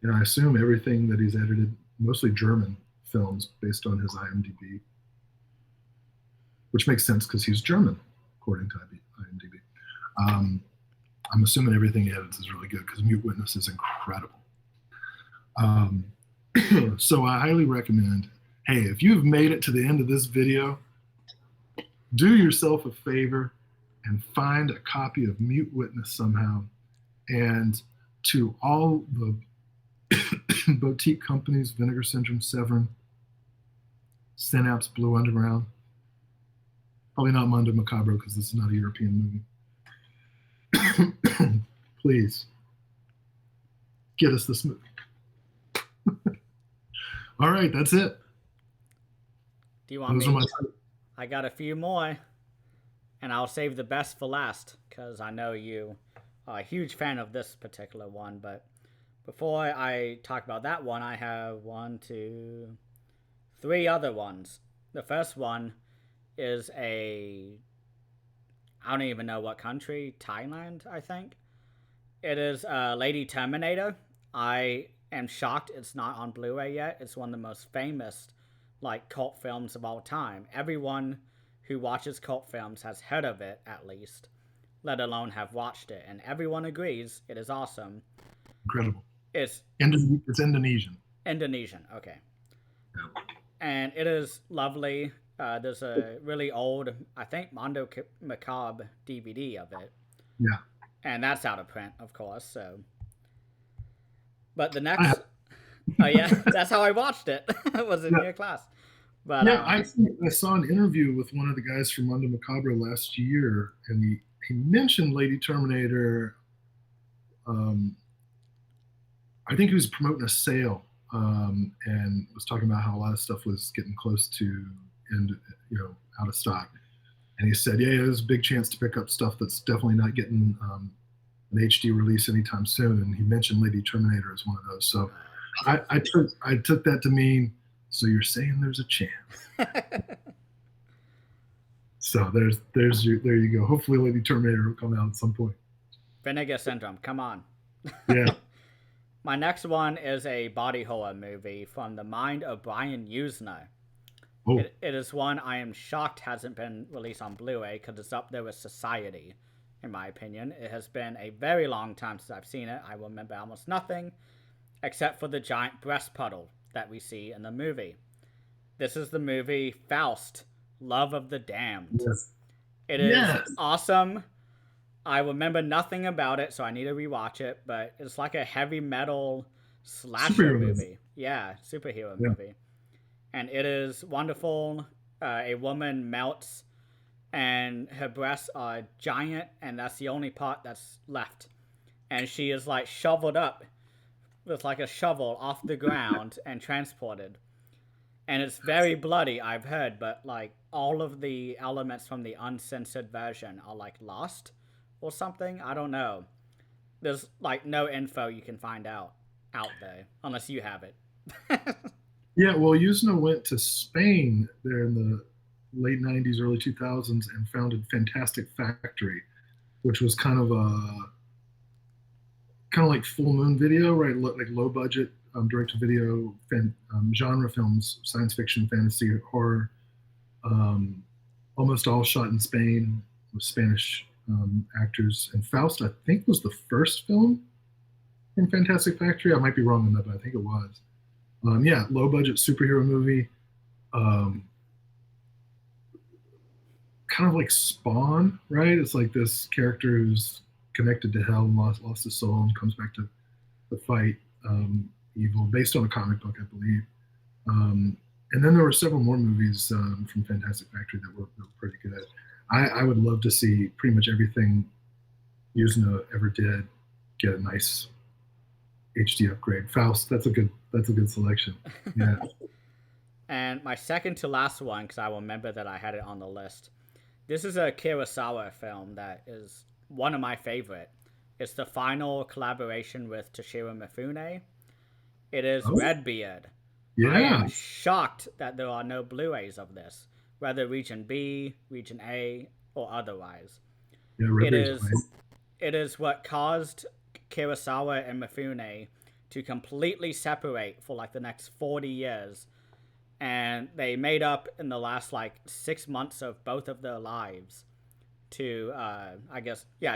And I assume everything that he's edited, mostly German films based on his IMDb, which makes sense because he's German, according to IMDb. I'm assuming everything he edits is really good because Mute Witness is incredible. So I highly recommend, hey, if you've made it to the end of this video, do yourself a favor and find a copy of Mute Witness somehow. And to all the boutique companies, Vinegar Syndrome, Severin, Synapse, Blue Underground, probably not Mondo Macabro because this is not a European movie. Please get us this movie. All right, that's it. Do you want me? I got a few more, and I'll save the best for last because I know you are a huge fan of this particular one. But before I talk about that one, I have 3 other ones. The first one is I don't even know what country, Thailand, I think. It is Lady Terminator. I am shocked it's not on Blu-ray yet. It's one of the most famous cult films of all time. Everyone who watches cult films has heard of it at least, let alone have watched it, and everyone agrees it is awesome. Incredible. It's Indonesian. Indonesian, okay. And it is lovely. There's a really old, I think, Mondo Macabre DVD of it. Yeah. And that's out of print, of course, so. But the next... Oh, yeah, that's how I watched it. It was in your class. But, yeah, I saw an interview with one of the guys from Mondo Macabre last year, and he mentioned Lady Terminator. I think he was promoting a sale and was talking about how a lot of stuff was getting close to out of stock. And he said, yeah, there's a big chance to pick up stuff that's definitely not getting an HD release anytime soon. And he mentioned Lady Terminator as one of those. So I took that to mean, so you're saying there's a chance. So there you go. Hopefully Lady Terminator will come out at some point. Vinegar Syndrome, come on. Yeah. My next one is a body horror movie from the mind of Brian Usner. Oh. It is one I am shocked hasn't been released on Blu-ray because it's up there with Society, in my opinion. It has been a very long time since I've seen it. I remember almost nothing except for the giant breast puddle that we see in the movie. This is the movie Faust, Love of the Damned. Yes. It is awesome. I remember nothing about it, so I need to rewatch it, but it's like a heavy metal slasher movie. Yeah, superhero movie. And it is wonderful. A woman melts, and her breasts are giant, and that's the only part that's left. And she is shoveled up with a shovel off the ground and transported. And it's very bloody, I've heard, but all of the elements from the uncensored version are lost or something. I don't know. There's no info you can find out there unless you have it. Yeah, well, Usna went to Spain there in the late 90s, early 2000s and founded Fantastic Factory, which was kind of like Full Moon Video, right? Low budget direct to video genre films, science fiction, fantasy, horror, almost all shot in Spain with Spanish actors. And Faust, I think, was the first film from Fantastic Factory. I might be wrong on that, but I think it was. Yeah, low budget superhero movie. Kind of like Spawn, right? It's like this character who's connected to hell and lost his soul and comes back to fight evil, based on a comic book, I believe. And then there were several more movies from Fantastic Factory that were pretty good. I would love to see pretty much everything Usna ever did get a nice HD upgrade. Faust, that's a good selection. Yeah. And my second to last one, because I remember that I had it on the list. This is a Kurosawa film that is one of my favorite. It's the final collaboration with Toshiro Mifune. It is Redbeard. Yeah. I am shocked that there are no Blu-rays of this, whether Region B, Region A, or otherwise. Yeah, it is what caused Kurosawa and Mifune to completely separate for like the next 40 years. And they made up in the last like 6 months of both of their lives to,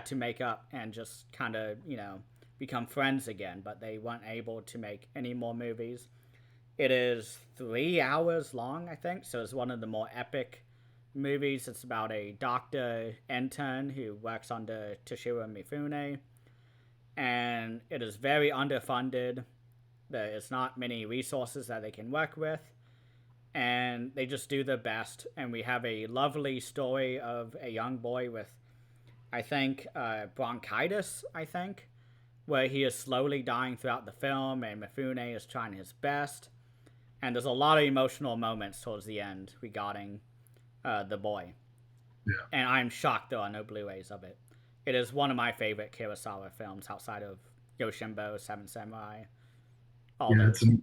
to make up and just kind of, become friends again. But they weren't able to make any more movies. It is 3 hours long, I think. So it's one of the more epic movies. It's about a doctor intern who works under Toshiro Mifune. And it is very underfunded. There's not many resources that they can work with. And they just do their best. And we have a lovely story of a young boy with, I think, bronchitis, where he is slowly dying throughout the film, and Mifune is trying his best. And there's a lot of emotional moments towards the end regarding the boy. Yeah. And I'm shocked there are no Blu-rays of it. It is one of my favorite Kurosawa films outside of Yoshinbo, Seven Samurai. It's an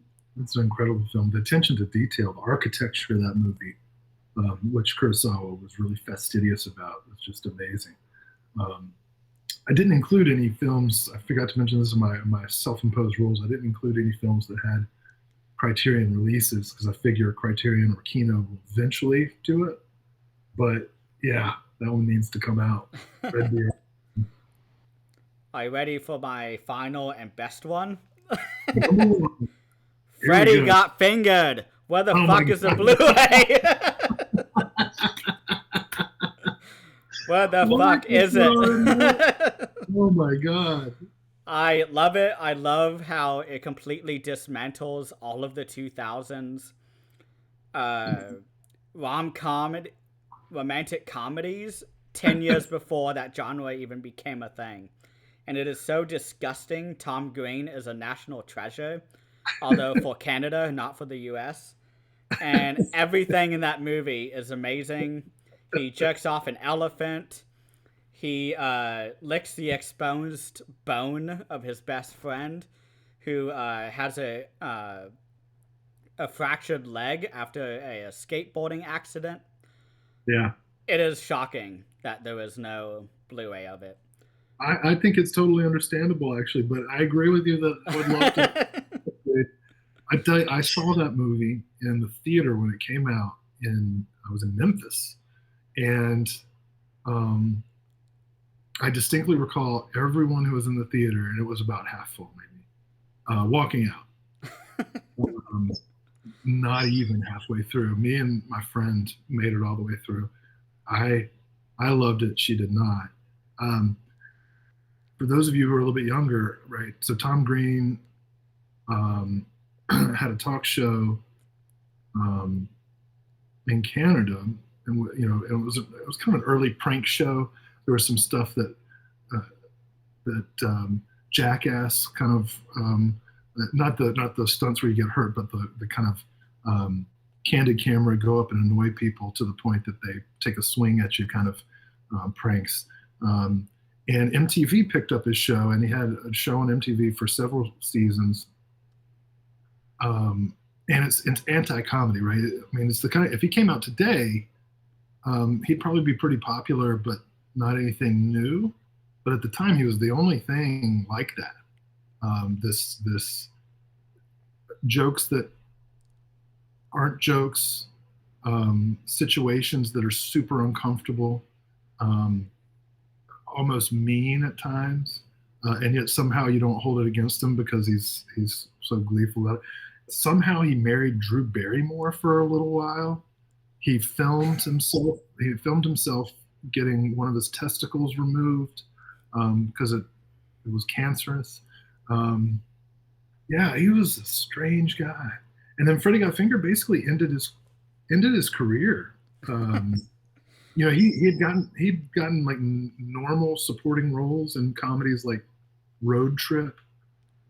incredible film. The attention to detail, the architecture of that movie, which Kurosawa was really fastidious about, was just amazing. I didn't include any films. I forgot to mention this in my self-imposed rules. I didn't include any films that had Criterion releases because I figure Criterion or Kino will eventually do it. But yeah, that one needs to come out. Red Deer. Are you ready for my final and best one? Here Freddy got fingered. Where the fuck is the Blu-ray? Where the fuck is it? Oh my god. I love it. I love how it completely dismantles all of the 2000s romantic comedies 10 years before that genre even became a thing. And it is so disgusting. Tom Green is a national treasure, although for Canada, not for the US. And everything in that movie is amazing. He jerks off an elephant. He licks the exposed bone of his best friend, who has a fractured leg after a skateboarding accident. Yeah. It is shocking that there is no Blu-ray of it. I think it's totally understandable, actually, but I agree with you that I would love to. I tell you, I saw that movie in the theater when it came out. I was in Memphis, and I distinctly recall everyone who was in the theater, and it was about half full, maybe, walking out. Not even halfway through. Me and my friend made it all the way through. I loved it. She did not. For those of you who are a little bit younger, right? So Tom Green had a talk show in Canada, and it was kind of an early prank show. There was some stuff that Jackass kind of not the stunts where you get hurt, but the kind of candid camera go up and annoy people to the point that they take a swing at you kind of pranks. And MTV picked up his show, and he had a show on MTV for several seasons. And it's anti-comedy, right? I mean, it's the kind of, if he came out today, he'd probably be pretty popular, but not anything new. But at the time, he was the only thing like that. This jokes that aren't jokes, situations that are super uncomfortable, almost mean at times, and yet somehow you don't hold it against him because he's so gleeful about it. Somehow he married Drew Barrymore for a little while. He filmed himself getting one of his testicles removed because it was cancerous. Yeah, he was a strange guy. And then Freddy Got Fingered basically ended his career. He'd gotten like normal supporting roles in comedies like Road Trip,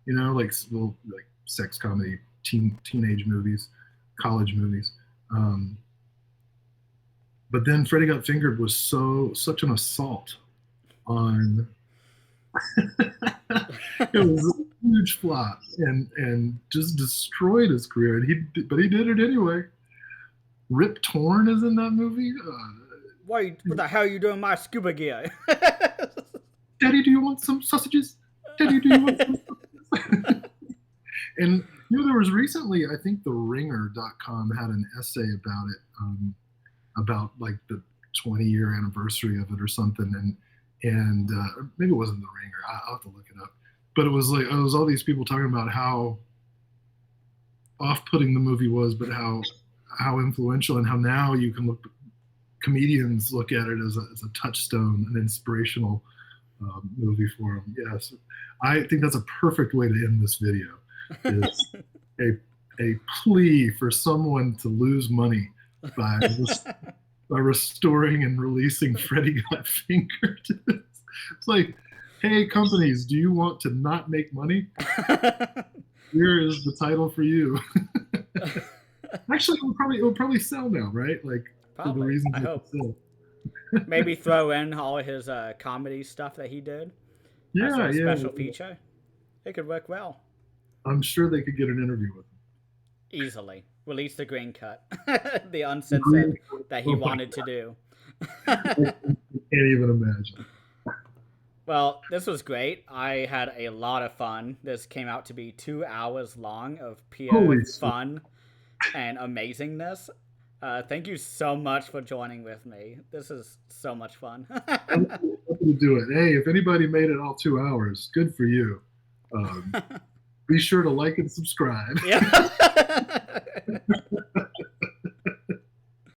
like sex comedy, teenage movies, college movies. But then Freddy Got Fingered was such an assault on. It was a huge flop and just destroyed his career. But he did it anyway. Rip Torn is in that movie. What the hell are you doing my scuba gear? Daddy, do you want some sausages? Teddy, do you want some? And there was recently, I think the ringer.com had an essay about it, about like the 20-year anniversary of it or something, and maybe it wasn't the Ringer. I'll have to look it up. But it was all these people talking about how off-putting the movie was, but how influential, and how now you can comedians look at it as a touchstone, an inspirational movie for them. Yes, I think that's a perfect way to end this video. Is a plea for someone to lose money by restoring and releasing Freddy Got Fingered. It's like, hey, companies, do you want to not make money? Here is the title for you. Actually, it will probably sell now, right? Like, probably. For the reasons I hope. Maybe throw in all his comedy stuff that he did. Yeah, as a special feature. It could work well. I'm sure they could get an interview with him. Easily. Release the green cut. The uncensored that he wanted to do. I can't even imagine. Well, this was great. I had a lot of fun. This came out to be 2 hours long of pure fun and amazingness. Thank you so much for joining with me. This is so much fun. I'm happy to do it. Hey, if anybody made it all 2 hours, good for you. Be sure to like and subscribe. Yeah.